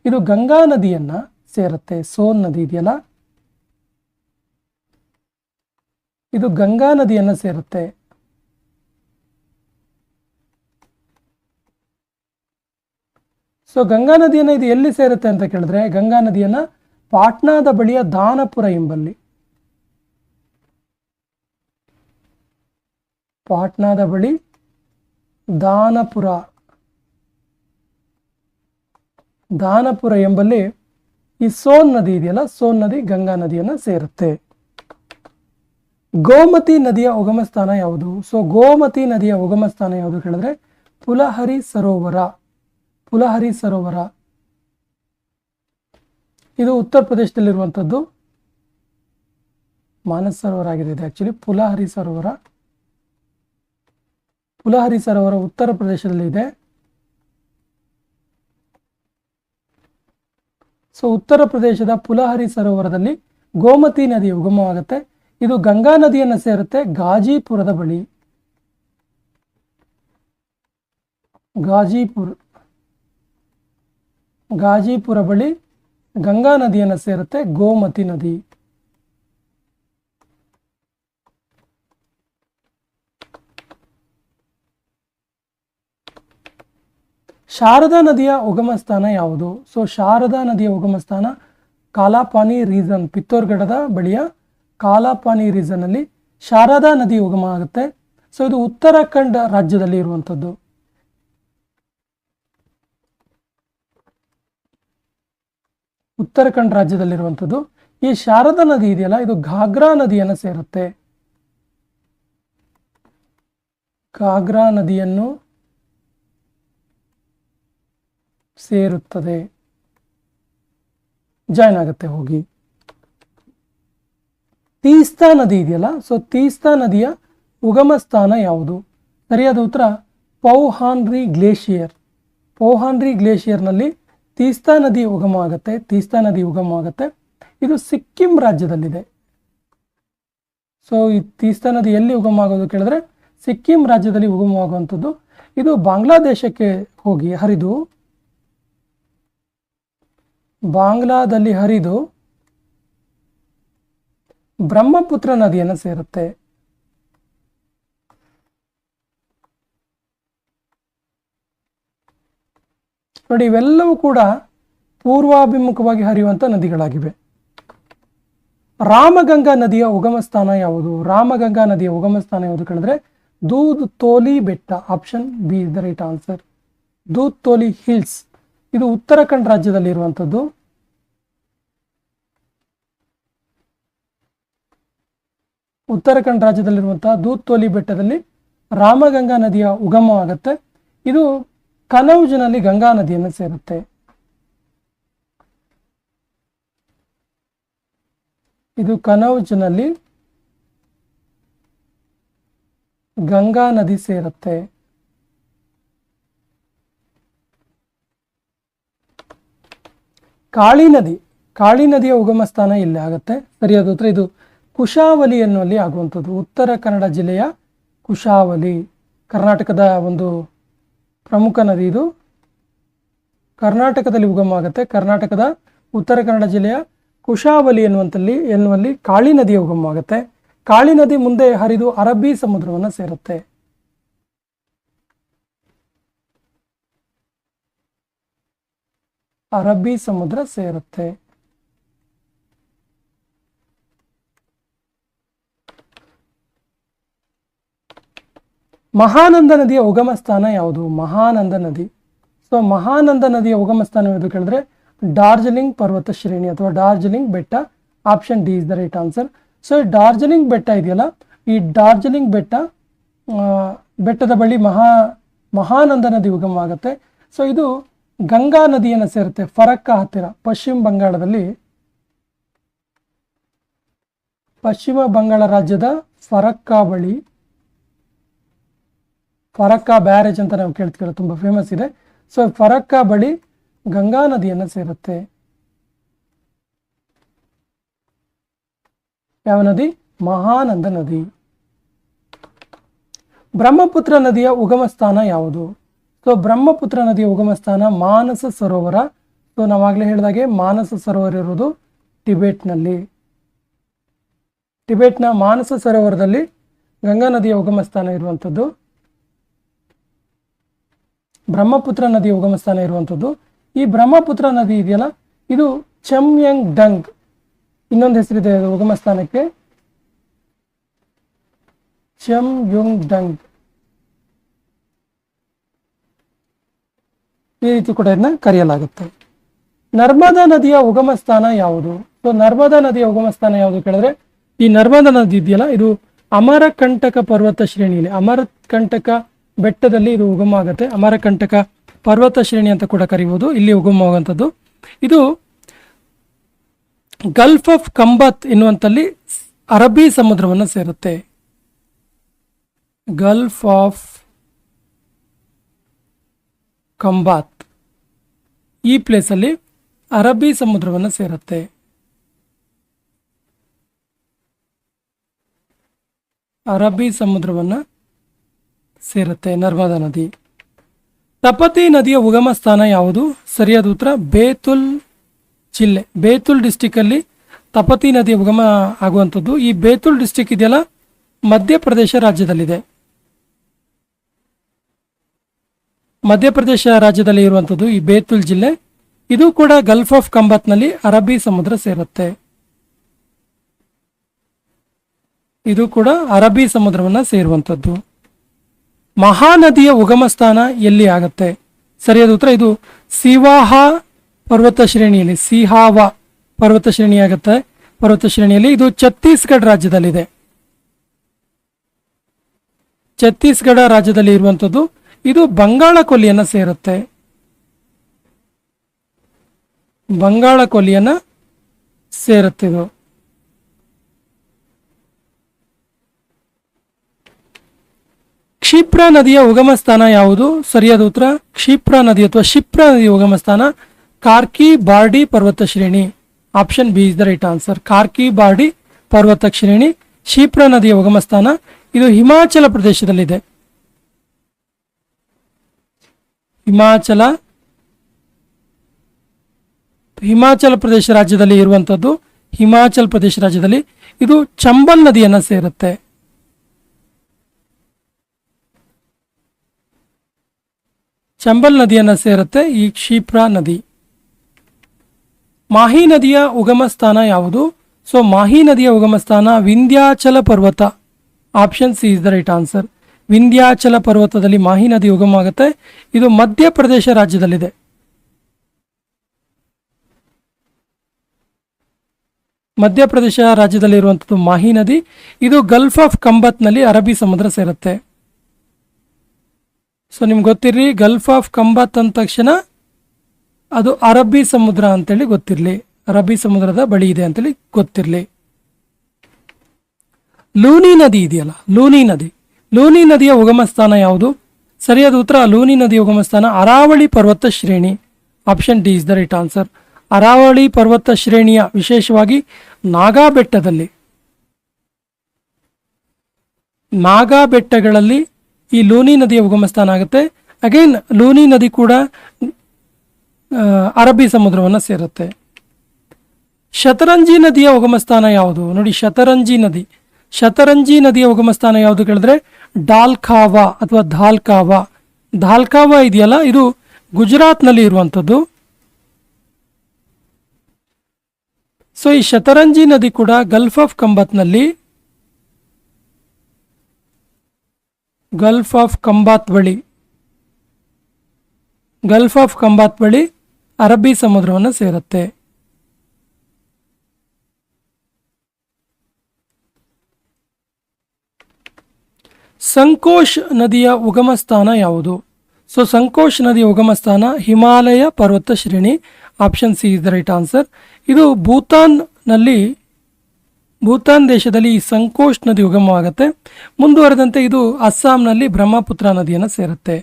ಇದು ಗಂಗಾ ನದಿಯನ್ನ ಸೇರುತ್ತೆ. ಸೋನ್ ನದಿ ಇದೆಯಲ್ಲ, ಇದು ಗಂಗಾ ನದಿಯನ್ನ ಸೇರುತ್ತೆ. ಸೊ ಗಂಗಾ ನದಿಯನ್ನ ಇದು ಎಲ್ಲಿ ಸೇರುತ್ತೆ ಅಂತ ಕೇಳಿದ್ರೆ ಗಂಗಾ ನದಿಯನ್ನ ಪಾಟ್ನಾದ ಬಳಿಯ ದಾನಪುರ ಎಂಬಲ್ಲಿ. ಪಾಟ್ನಾದ ಬಳಿ ದಾನಪುರ ಎಂಬಲ್ಲಿ ಈ ಸೋನ್ ನದಿ ಇದೆಯಲ್ಲ, ಸೋನ್ ನದಿ ಗಂಗಾ ನದಿಯನ್ನು ಸೇರುತ್ತೆ. ಗೋಮತಿ ನದಿಯ ಉಗಮ ಸ್ಥಾನ ಯಾವುದು? ಸೊ ಗೋಮತಿ ನದಿಯ ಉಗಮ ಸ್ಥಾನ ಯಾವುದು ಹೇಳಿದ್ರೆ ಪುಲಹರಿ ಸರೋವರ. ಪುಲಹರಿ ಸರೋವರ ಇದು ಉತ್ತರ ಪ್ರದೇಶದಲ್ಲಿರುವಂಥದ್ದು. ಮಾನಸ್ ಸರೋವರ ಆಗಿದೆ ಇದು ಆಕ್ಚುಲಿ. ಪುಲಹರಿ ಸರೋವರ ಉತ್ತರ ಪ್ರದೇಶದಲ್ಲಿ ಇದೆ. ಸೊ ಉತ್ತರ ಪ್ರದೇಶದ ಪುಲಹರಿ ಸರೋವರದಲ್ಲಿ ಗೋಮತಿ ನದಿ ಉಗಮವಾಗುತ್ತೆ. ಇದು ಗಂಗಾ ನದಿಯನ್ನು ಸೇರುತ್ತೆ ಗಾಜಿಪುರದ ಬಳಿ. ಗಾಜಿಪುರ ಬಳಿ ಗಂಗಾ ನದಿಯನ್ನು ಸೇರುತ್ತೆ ಗೋಮತಿ ನದಿ. ಶಾರದಾ ನದಿಯ ಉಗಮ ಸ್ಥಾನ ಯಾವುದು? ಸೊ ಶಾರದಾ ನದಿಯ ಉಗಮ ಸ್ಥಾನ ಕಾಲಾಪಾನಿ ರೀಜನ್, ಪಿತ್ತೋರ್ಗಢದ ಬಳಿಯ ಕಾಲಾಪಾನಿ ರೀಜನ್ ಅಲ್ಲಿ ಶಾರದಾ ನದಿ ಉಗಮ ಆಗುತ್ತೆ. ಸೊ ಇದು ಉತ್ತರಾಖಂಡ್ ರಾಜ್ಯದಲ್ಲಿ ಇರುವಂಥದ್ದು. ಉತ್ತರಾಖಂಡ್ ರಾಜ್ಯದಲ್ಲಿರುವಂಥದ್ದು. ಈ ಶಾರದಾ ನದಿ ಇದೆಯಲ್ಲ, ಇದು ಘಾಗ್ರಾ ನದಿಯನ್ನು ಸೇರುತ್ತೆ. ಘಾಗ್ರಾ ನದಿಯನ್ನು ಸೇರುತ್ತದೆ, ಜಾಯ್ನ್ ಆಗುತ್ತೆ ಹೋಗಿ. ತೀಸ್ತಾ ನದಿ ಇದೆಯಲ್ಲ, ಸೊ ತೀಸ್ತಾ ನದಿಯ ಉಗಮ ಸ್ಥಾನ ಯಾವುದು? ಸರಿಯಾದ ಉತ್ತರ ಪೌಹಾನ್ರಿ ಗ್ಲೇಷಿಯರ್. ಪೌಹಾನ್ರಿ ಗ್ಲೇಷಿಯರ್ನಲ್ಲಿ ತೀಸ್ತಾ ನದಿ ಉಗಮ ಆಗುತ್ತೆ. ತೀಸ್ತಾ ನದಿ ಉಗಮ ಆಗುತ್ತೆ. ಇದು ಸಿಕ್ಕಿಂ ರಾಜ್ಯದಲ್ಲಿದೆ. ಸೊ ಈ ತೀಸ್ತಾ ನದಿ ಎಲ್ಲಿ ಉಗಮ ಆಗೋದು ಕೇಳಿದ್ರೆ ಸಿಕ್ಕಿಂ ರಾಜ್ಯದಲ್ಲಿ ಉಗಮವಾಗುವಂಥದ್ದು. ಇದು ಬಾಂಗ್ಲಾದೇಶಕ್ಕೆ ಹೋಗಿ ಹರಿದು ಬಾಂಗ್ಲಾದಲ್ಲಿ ಹರಿದು ಬ್ರಹ್ಮಪುತ್ರ ನದಿಯನ್ನು ಸೇರುತ್ತೆ. ನೋಡಿ, ಇವೆಲ್ಲವೂ ಕೂಡ ಪೂರ್ವಾಭಿಮುಖವಾಗಿ ಹರಿಯುವಂಥ ನದಿಗಳಾಗಿವೆ. ರಾಮಗಂಗಾ ನದಿಯ ಉಗಮ ಸ್ಥಾನ ಯಾವುದು? ರಾಮಗಂಗಾ ನದಿಯ ಉಗಮ ಸ್ಥಾನ ಯಾವುದು ಕೇಳಿದ್ರೆ ದೂದ್ ತೋಲಿ ಬೆಟ್ಟ. Option B is the right answer. Dudh Toli hills, ಇದು ಉತ್ತರಾಖಂಡ್ ರಾಜ್ಯದಲ್ಲಿ ಇರುವಂಥದ್ದು. ಉತ್ತರಾಖಂಡ್ ರಾಜ್ಯದಲ್ಲಿರುವಂತಹ ದೂದ್ ತೋಲಿ ಬೆಟ್ಟದಲ್ಲಿ ರಾಮಗಂಗಾ ನದಿಯ ಉಗಮ ಆಗುತ್ತೆ. ಇದು ಕನೌಜ್ನಲ್ಲಿ ಗಂಗಾ ನದಿಯನ್ನು ಸೇರುತ್ತೆ. ಇದು ಕನೌಜ್ನಲ್ಲಿ ಗಂಗಾ ನದಿ ಸೇರುತ್ತೆ. ಕಾಳಿ ನದಿಯ ಉಗಮ ಸ್ಥಾನ ಇಲ್ಲಿ ಆಗುತ್ತೆ. ಸರಿಯಾದ ಉತ್ತರ ಇದು ಕುಶಾವಲಿ ಎನ್ನುವಲ್ಲಿ ಆಗುವಂಥದ್ದು. ಉತ್ತರ ಕನ್ನಡ ಜಿಲ್ಲೆಯ ಕುಶಾವಲಿ, ಕರ್ನಾಟಕದ ಒಂದು ಪ್ರಮುಖ ನದಿ. ಇದು ಕರ್ನಾಟಕದಲ್ಲಿ ಉಗಮ ಆಗುತ್ತೆ. ಕರ್ನಾಟಕದ ಉತ್ತರ ಕನ್ನಡ ಜಿಲ್ಲೆಯ ಕುಶಾವಲಿ ಎನ್ನುವಲ್ಲಿ ಕಾಳಿ ನದಿಯ ಉಗಮ ಆಗುತ್ತೆ. ಕಾಳಿ ನದಿ ಮುಂದೆ ಹರಿದು ಅರಬ್ಬಿ ಸಮುದ್ರವನ್ನು ಸೇರುತ್ತೆ. ಅರಬ್ಬಿ ಸಮುದ್ರ ಸೇರುತ್ತೆ. ಮಹಾನಂದ ನದಿಯ ಉಗಮ ಸ್ಥಾನ ಯಾವುದು? ಮಹಾನಂದ ನದಿ. ಸೊ ಮಹಾನಂದ ನದಿಯ ಉಗಮ ಸ್ಥಾನ ಯಾವುದು ಕೇಳಿದ್ರೆ ಡಾರ್ಜಿಲಿಂಗ್ ಪರ್ವತ ಶ್ರೇಣಿ ಅಥವಾ ಡಾರ್ಜಿಲಿಂಗ್ ಬೆಟ್ಟ. Option D is the right answer. So Darjeeling ಬೆಟ್ಟ ಇದೆಯಲ್ಲ, ಈ ಡಾರ್ಜಿಲಿಂಗ್ ಬೆಟ್ಟದ ಬಳಿ ಮಹಾನಂದ ನದಿ ಉಗಮ ಆಗುತ್ತೆ. ಸೊ ಇದು ಗಂಗಾ ನದಿಯನ್ನು ಸೇರುತ್ತೆ. ಫರಕ್ಕಾ ಹತ್ತಿರ ಪಶ್ಚಿಮ ಬಂಗಾಳ ರಾಜ್ಯದ ಫರಕ್ಕಾ ಬಳಿ, ಫರಕ್ಕಾ ಬ್ಯಾರೇಜ್ ಅಂತ ನಾವು ಕೇಳ್ತೀವಿ, ತುಂಬಾ ಫೇಮಸ್ ಇದೆ. ಸೊ ಫರಕ್ಕಾ ಬಳಿ ಗಂಗಾ ನದಿಯನ್ನು ಸೇರುತ್ತೆ. ಯಾವ ನದಿ? ಮಹಾನಂದ ನದಿ. ಬ್ರಹ್ಮಪುತ್ರ ನದಿಯ ಉಗಮ ಸ್ಥಾನ ಯಾವುದು? ಸೊ ಬ್ರಹ್ಮಪುತ್ರ ನದಿಯ ಉಗಮ ಸ್ಥಾನ ಮಾನಸ ಸರೋವರ. ಸೊ ನಾವಾಗಲೇ ಹೇಳಿದಾಗೆ ಮಾನಸ ಸರೋವರ ಇರುವುದು ಟಿಬೆಟ್ನಲ್ಲಿ. ಟಿಬೆಟ್ನ ಮಾನಸ ಸರೋವರದಲ್ಲಿ ಗಂಗಾ ನದಿಯ ಉಗಮ ಸ್ಥಾನ ಇರುವಂಥದ್ದು. ಬ್ರಹ್ಮಪುತ್ರ ನದಿಯ ಉಗಮ ಸ್ಥಾನ ಇರುವಂಥದ್ದು. ಈ ಬ್ರಹ್ಮಪುತ್ರ ನದಿ ಇದೆಯಲ್ಲ, ಇದು ಚಮ್ಯಂಗ್ ಡಂಗ್, ಇನ್ನೊಂದು ಹೆಸರಿದೆ ಉಗಮ ಸ್ಥಾನಕ್ಕೆ, ಚಮ್ಯುಂಗ್ ಡಂಗ್. ಈ ರೀತಿ ಕೂಡ ಇದನ್ನ ಕರೆಯಲಾಗುತ್ತೆ. ನರ್ಮದಾ ನದಿಯ ಉಗಮ ಸ್ಥಾನ ಯಾವುದು? ಸೊ ನರ್ಮದಾ ನದಿಯ ಉಗಮ ಸ್ಥಾನ ಯಾವುದು ಕೇಳಿದ್ರೆ ಈ ನರ್ಮದಾ ನದಿ ಇದೆಯಲ್ಲ, ಇದು ಅಮರಕಂಟಕ ಪರ್ವತ ಶ್ರೇಣಿಯಲ್ಲಿ, ಅಮರಕಂಟಕ ಬೆಟ್ಟದಲ್ಲಿ ಇದು ಉಗಮ ಆಗುತ್ತೆ. ಅಮರಕಂಟಕ ಪರ್ವತ ಶ್ರೇಣಿ ಅಂತ ಕೂಡ ಕರೀಬಹುದು. ಇಲ್ಲಿ ಉಗಮವಾಗುವಂಥದ್ದು. ಇದು ಗಲ್ಫ್ ಆಫ್ ಕಂಬತ್ ಎನ್ನುವಂತಲ್ಲಿ ಅರಬ್ಬಿ ಸಮುದ್ರವನ್ನು ಸೇರುತ್ತೆ. ಗಲ್ಫ್ ಆಫ್ ಕಂಬಾತ್ ಈ ಪ್ಲೇಸಲ್ಲಿ ಅರಬ್ಬಿ ಸಮುದ್ರವನ್ನು ಸೇರುತ್ತೆ. ಅರಬ್ಬಿ ಸಮುದ್ರವನ್ನು ಸೇರುತ್ತೆ ನರ್ಮದಾ ನದಿ. ತಪತಿ ನದಿಯ ಉಗಮ ಸ್ಥಾನ ಯಾವುದು? ಸರಿಯಾದ ಉತ್ತರ ಬೇತುಲ್ ಜಿಲ್ಲೆ, ಬೇತುಲ್ ಡಿಸ್ಟಿಕ್ ಅಲ್ಲಿ ತಪತಿ ನದಿಯ ಉಗಮ ಆಗುವಂಥದ್ದು. ಈ ಬೇತುಲ್ ಡಿಸ್ಟಿಕ್ ಇದೆಯಲ್ಲ, ಮಧ್ಯಪ್ರದೇಶ ರಾಜ್ಯದಲ್ಲಿದೆ. ಮಧ್ಯಪ್ರದೇಶ ರಾಜ್ಯದಲ್ಲಿ ಇರುವಂಥದ್ದು ಈ ಬೇತುಲ್ ಜಿಲ್ಲೆ. ಇದು ಕೂಡ ಗಲ್ಫ್ ಆಫ್ ಕಂಬತ್ನಲ್ಲಿ ಅರಬ್ಬಿ ಸಮುದ್ರ ಸೇರುತ್ತೆ. ಇದು ಕೂಡ ಅರಬ್ಬಿ ಸಮುದ್ರವನ್ನು ಸೇರುವಂಥದ್ದು. ಮಹಾನದಿಯ ಉಗಮ ಸ್ಥಾನ ಎಲ್ಲಿ ಆಗುತ್ತೆ? ಸರಿಯಾದ ಉತ್ತರ ಇದು ಸಿವಾಹ ಪರ್ವತ ಶ್ರೇಣಿಯಲ್ಲಿ, ಸಿಹಾವ ಪರ್ವತ ಶ್ರೇಣಿ ಆಗುತ್ತೆ. ಪರ್ವತ ಶ್ರೇಣಿಯಲ್ಲಿ ಇದು ಛತ್ತೀಸ್ಗಢ ರಾಜ್ಯದಲ್ಲಿದೆ. ಛತ್ತೀಸ್ಗಢ ರಾಜ್ಯದಲ್ಲಿ ಇರುವಂಥದ್ದು. ಇದು ಬಂಗಾಳ ಕೊಲ್ಲಿಯನ್ನು ಸೇರುತ್ತೆ. ಬಂಗಾಳ ಕೊಲ್ಲಿಯನ್ನು ಸೇರುತ್ತಿದ್ದು. ಕ್ಷಿಪ್ರಾ ನದಿಯ ಉಗಮ ಸ್ಥಾನ ಯಾವುದು? ಸರಿಯಾದ ಉತ್ತರ ಕ್ಷಿಪ್ರಾ ನದಿ ಅಥವಾ ಶಿಪ್ರಾ ನದಿಯ ಉಗಮ ಸ್ಥಾನ ಕಾರ್ಕಿ ಬಾರ್ಡಿ ಪರ್ವತ ಶ್ರೇಣಿ. Option B is the right answer. Karki Bardi ಪರ್ವತ ಶ್ರೇಣಿ ಶಿಪ್ರಾ ನದಿಯ ಉಗಮ ಸ್ಥಾನ. ಇದು ಹಿಮಾಚಲ ಪ್ರದೇಶದಲ್ಲಿದೆ. ಹಿಮಾಚಲ ಪ್ರದೇಶ ರಾಜ್ಯದಲ್ಲಿ ಇರುವಂಥದ್ದು. ಹಿಮಾಚಲ ಪ್ರದೇಶ ರಾಜ್ಯದಲ್ಲಿ ಇದು ಚಂಬಲ್ ನದಿಯನ್ನು ಸೇರುತ್ತೆ. ಚಂಬಲ್ ನದಿಯನ್ನು ಸೇರುತ್ತೆ ಈ ಕ್ಷಿಪ್ರಾ ನದಿ. ಮಾಹಿ ನದಿಯ ಉಗಮ ಸ್ಥಾನ ಯಾವುದು? ಸೊ ಮಾಹಿ ನದಿಯ ಉಗಮ ಸ್ಥಾನ ವಿಂಧ್ಯಾಚಲ ಪರ್ವತ. Option C is the right answer. Vindhyachal ಪರ್ವತದಲ್ಲಿ ಮಾಹಿ ನದಿ ಉಗಮ ಆಗುತ್ತೆ. ಇದು ಮಧ್ಯಪ್ರದೇಶ ರಾಜ್ಯದಲ್ಲಿದೆ. ಮಧ್ಯಪ್ರದೇಶ ರಾಜ್ಯದಲ್ಲಿರುವಂಥದ್ದು ಮಾಹಿ ನದಿ. ಇದು ಗಲ್ಫ್ ಆಫ್ ಕಂಬತ್ನಲ್ಲಿ ಅರಬ್ಬಿ ಸಮುದ್ರ ಸೇರುತ್ತೆ. ಸೊ ನಿಮ್ಗೆ ಗೊತ್ತಿರಲಿ, ಗಲ್ಫ್ ಆಫ್ ಕಂಬತ್ ಅಂದ ತಕ್ಷಣ ಅದು ಅರಬ್ಬಿ ಸಮುದ್ರ ಅಂತೇಳಿ ಗೊತ್ತಿರಲಿ. ಅರಬ್ಬಿ ಸಮುದ್ರದ ಬಳಿ ಇದೆ ಅಂತೇಳಿ ಗೊತ್ತಿರಲಿ. ಲೂನಿ ನದಿ ಇದೆಯಲ್ಲ, ಲೂನಿ ನದಿಯ ಉಗಮ ಸ್ಥಾನ ಯಾವುದು? ಸರಿಯಾದ ಉತ್ತರ ಲೂನಿ ನದಿಯ ಉಗಮ ಸ್ಥಾನ ಅರಾವಳಿ ಪರ್ವತ ಶ್ರೇಣಿ. Option D is the right answer. Aravalli ಪರ್ವತ ಶ್ರೇಣಿಯ ವಿಶೇಷವಾಗಿ ನಾಗಾ ಬೆಟ್ಟಗಳಲ್ಲಿ ಈ ಲೂನಿ ನದಿಯ ಉಗಮ ಸ್ಥಾನ ಆಗುತ್ತೆ. ಅಗೈನ್ ಲೂನಿ ನದಿ ಕೂಡ ಅರಬ್ಬಿ ಸಮುದ್ರವನ್ನು ಸೇರುತ್ತೆ. ಶತರಂಜಿ ನದಿಯ ಉಗಮ ಸ್ಥಾನ ಯಾವುದು? ನೋಡಿ, ಶತರಂಜಿ ನದಿಯ ಉಗಮ ಸ್ಥಾನ ಯಾವುದು ಕೇಳಿದ್ರೆ ಡಾಲ್ಖಾವಾ ಅಥವಾ ಧಾಲ್ಕಾವಾ ಇದೆಯಲ್ಲ, ಇದು ಗುಜರಾತ್ನಲ್ಲಿ ಇರುವಂಥದ್ದು. ಸೊ ಈ ಶತರಂಜಿ ನದಿ ಕೂಡ ಗಲ್ಫ್ ಆಫ್ ಕಂಬಾತ್ ಬಳಿ ಅರಬ್ಬಿ ಸಮುದ್ರವನ್ನು ಸೇರುತ್ತೆ. ಸಂಕೋಷ್ ನದಿಯ ಉಗಮ ಸ್ಥಾನ ಯಾವುದು? ಸೊ ಸಂಕೋಷ್ ನದಿಯ ಉಗಮ ಸ್ಥಾನ ಹಿಮಾಲಯ ಪರ್ವತ ಶ್ರೇಣಿ. Option C is the right answer. ಇದು ಭೂತಾನ್ ದೇಶದಲ್ಲಿ ಈ ಸಂಕೋಷ್ ನದಿ ಉಗಮವಾಗುತ್ತೆ. ಮುಂದುವರೆದಂತೆ ಇದು ಅಸ್ಸಾಂನಲ್ಲಿ ಬ್ರಹ್ಮಪುತ್ರ ನದಿಯನ್ನು ಸೇರುತ್ತೆ.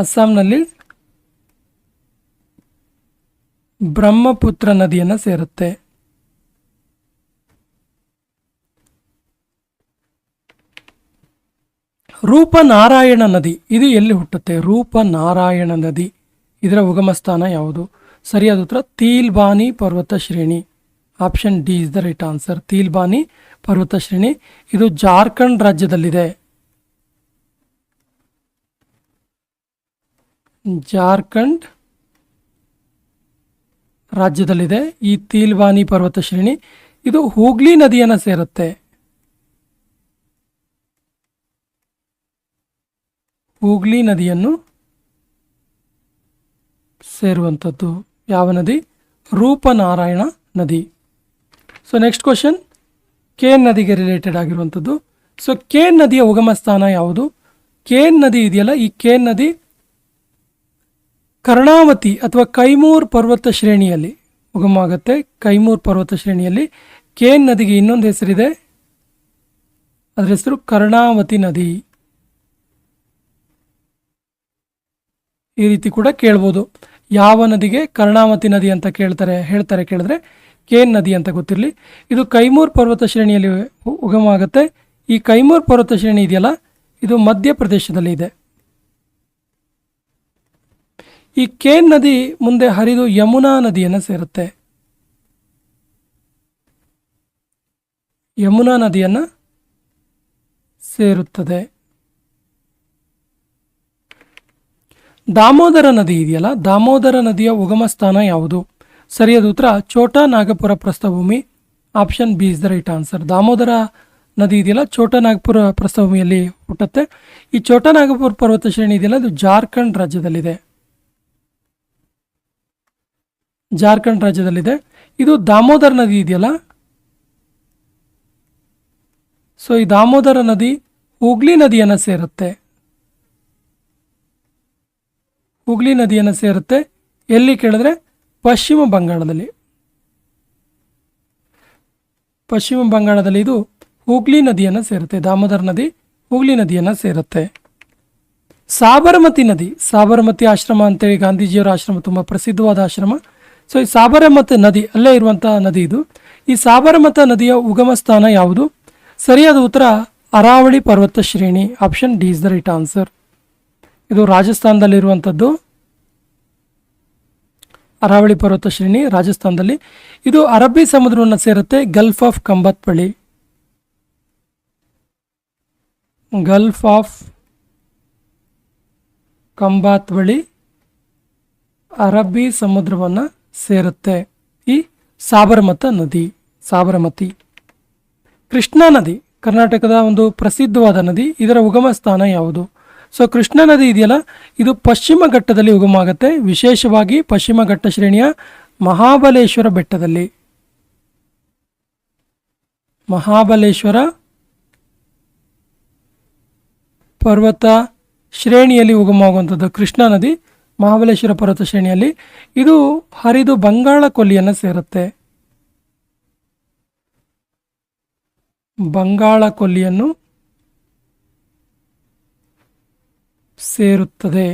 ಅಸ್ಸಾಂನಲ್ಲಿ ಬ್ರಹ್ಮಪುತ್ರ ನದಿಯನ್ನು ಸೇರುತ್ತೆ. ರೂಪನಾರಾಯಣ ನದಿ ಇದು ಎಲ್ಲಿ ಹುಟ್ಟುತ್ತೆ? ರೂಪನಾರಾಯಣ ನದಿ ಇದರ ಉಗಮ ಸ್ಥಾನ ಯಾವುದು? ಸರಿಯಾದ ಉತ್ತರ ತೀಲ್ಬಾನಿ ಪರ್ವತ ಶ್ರೇಣಿ. Option D is the right answer. Tilbani ಪರ್ವತ ಶ್ರೇಣಿ ಇದು ಜಾರ್ಖಂಡ್ ರಾಜ್ಯದಲ್ಲಿದೆ. ಈ ತೀಲ್ಬಾನಿ ಪರ್ವತ ಶ್ರೇಣಿ ಇದು ಹೂಗ್ಲಿ ನದಿಯನ್ನು ಸೇರುತ್ತೆ. ಹೂಗ್ಲಿ ನದಿಯನ್ನು ಸೇರುವಂಥದ್ದು ಯಾವ ನದಿ? ರೂಪನಾರಾಯಣ ನದಿ. ಸೊ ನೆಕ್ಸ್ಟ್ ಕ್ವಶನ್ ಕೇನ್ ನದಿಗೆ ರಿಲೇಟೆಡ್ ಆಗಿರುವಂಥದ್ದು. ಸೊ ಕೇನ್ ನದಿಯ ಉಗಮ ಸ್ಥಾನ ಯಾವುದು? ಕೇನ್ ನದಿ ಇದೆಯಲ್ಲ, ಈ ಕೇನ್ ನದಿ ಕರ್ಣಾವತಿ ಅಥವಾ ಕೈಮೂರ್ ಪರ್ವತ ಶ್ರೇಣಿಯಲ್ಲಿ ಉಗಮ ಆಗುತ್ತೆ. ಕೈಮೂರ್ ಪರ್ವತ ಶ್ರೇಣಿಯಲ್ಲಿ ಕೇನ್ ನದಿಗೆ ಇನ್ನೊಂದು ಹೆಸರಿದೆ, ಅದರ ಹೆಸರು ಕರ್ಣಾವತಿ ನದಿ. ಈ ರೀತಿ ಕೂಡ ಕೇಳ್ಬೋದು. ಯಾವ ನದಿಗೆ ಕರ್ಣಾವತಿ ನದಿ ಅಂತ ಹೇಳ್ತಾರೆ ಕೇಳಿದ್ರೆ ಕೇನ್ ನದಿ ಅಂತ ಗೊತ್ತಿರಲಿ. ಇದು ಕೈಮೂರ್ ಪರ್ವತ ಶ್ರೇಣಿಯಲ್ಲಿ ಉಗಮ ಆಗುತ್ತೆ. ಈ ಕೈಮೂರ್ ಪರ್ವತ ಶ್ರೇಣಿ ಇದೆಯಲ್ಲ, ಇದು ಮಧ್ಯಪ್ರದೇಶದಲ್ಲಿ ಇದೆ. ಈ ಕೇನ್ ನದಿ ಮುಂದೆ ಹರಿದು ಯಮುನಾ ನದಿಯನ್ನು ಸೇರುತ್ತೆ. ಯಮುನಾ ನದಿಯನ್ನು ಸೇರುತ್ತದೆ. ದಾಮೋದರ ನದಿ ಇದೆಯಲ್ಲ, ದಾಮೋದರ ನದಿಯ ಉಗಮ ಸ್ಥಾನ ಯಾವುದು? ಸರಿಯಾದ ಉತ್ತರ ಛೋಟಾ ನಾಗಪುರ ಪ್ರಸ್ಥಭೂಮಿ. Option B is the right answer. Damodar ನದಿ ಇದೆಯಲ್ಲ ಛೋಟನಾಗ್ಪುರ ಪ್ರಸ್ಥಭೂಮಿಯಲ್ಲಿ ಹುಟ್ಟುತ್ತೆ. ಈ ಛೋಟನಾಗಪುರ ಪರ್ವತ ಶ್ರೇಣಿ ಇದೆಯಲ್ಲ ಇದು ಜಾರ್ಖಂಡ್ ರಾಜ್ಯದಲ್ಲಿದೆ. ಜಾರ್ಖಂಡ್ ರಾಜ್ಯದಲ್ಲಿದೆ. ಇದು ದಾಮೋದರ ನದಿ ಇದೆಯಲ್ಲ, ಸೊ ಈ ದಾಮೋದರ ನದಿ ಹೂಗ್ಲಿ ನದಿಯನ್ನು ಸೇರುತ್ತೆ. ಹೂಗ್ಲಿ ನದಿಯನ್ನು ಸೇರುತ್ತೆ ಎಲ್ಲಿ ಕೇಳಿದ್ರೆ ಪಶ್ಚಿಮ ಬಂಗಾಳದಲ್ಲಿ. ಪಶ್ಚಿಮ ಬಂಗಾಳದಲ್ಲಿ ಇದು ಹೂಗ್ಲಿ ನದಿಯನ್ನು ಸೇರುತ್ತೆ. ದಾಮೋದರ ನದಿ ಹೂಗ್ಲಿ ನದಿಯನ್ನು ಸೇರುತ್ತೆ. ಸಾಬರಮತಿ ನದಿ, ಸಾಬರಮತಿ ಆಶ್ರಮ ಅಂತೇಳಿ ಗಾಂಧೀಜಿಯವರ ಆಶ್ರಮ ತುಂಬ ಪ್ರಸಿದ್ಧವಾದ ಆಶ್ರಮ. ಸೊ ಈ ಸಾಬರಮತಿ ನದಿ ಅಲ್ಲೇ ಇರುವಂತಹ ನದಿ ಇದು. ಈ ಸಾಬರಮತಿ ನದಿಯ ಉಗಮ ಸ್ಥಾನ ಯಾವುದು? ಸರಿಯಾದ ಉತ್ತರ ಅರಾವಳಿ ಪರ್ವತ ಶ್ರೇಣಿ. Option D is the right answer. ಇದು ರಾಜಸ್ಥಾನದಲ್ಲಿರುವಂಥದ್ದು. ಅರಾವಳಿ ಪರ್ವತ ಶ್ರೇಣಿ ರಾಜಸ್ಥಾನದಲ್ಲಿ. ಇದು ಅರಬ್ಬಿ ಸಮುದ್ರವನ್ನು ಸೇರುತ್ತೆ ಗಲ್ಫ್ ಆಫ್ ಕಂಬತ್ ಬಳಿ. ಗಲ್ಫ್ ಆಫ್ ಕಂಬಾತ್ ಬಳಿ ಅರಬ್ಬಿ ಸಮುದ್ರವನ್ನು ಸೇರುತ್ತೆ ಈ ಸಾಬರಮತಿ ನದಿ. ಸಾಬರಮತಿ. ಕೃಷ್ಣಾ ನದಿ ಕರ್ನಾಟಕದ ಒಂದು ಪ್ರಸಿದ್ಧವಾದ ನದಿ. ಇದರ ಉಗಮ ಸ್ಥಾನ ಯಾವುದು? ಸೊ ಕೃಷ್ಣಾ ನದಿ ಇದೆಯಲ್ಲ ಇದು ಪಶ್ಚಿಮ ಘಟ್ಟದಲ್ಲಿ ಉಗಮ ಆಗುತ್ತೆ, ವಿಶೇಷವಾಗಿ ಪಶ್ಚಿಮ ಘಟ್ಟ ಶ್ರೇಣಿಯ ಮಹಾಬಲೇಶ್ವರ ಬೆಟ್ಟದಲ್ಲಿ. ಮಹಾಬಲೇಶ್ವರ ಪರ್ವತ ಶ್ರೇಣಿಯಲ್ಲಿ ಉಗಮವಾಗುವಂಥದ್ದು ಕೃಷ್ಣಾ ನದಿ ಮಹಾಬಲೇಶ್ವರ ಪರ್ವತ ಶ್ರೇಣಿಯಲ್ಲಿ. ಇದು ಹರಿದು ಬಂಗಾಳ ಕೊಲ್ಲಿಯನ್ನು ಸೇರುತ್ತೆ. ಬಂಗಾಳ ಕೊಲ್ಲಿಯನ್ನು ಸೇರುತ್ತದೆ.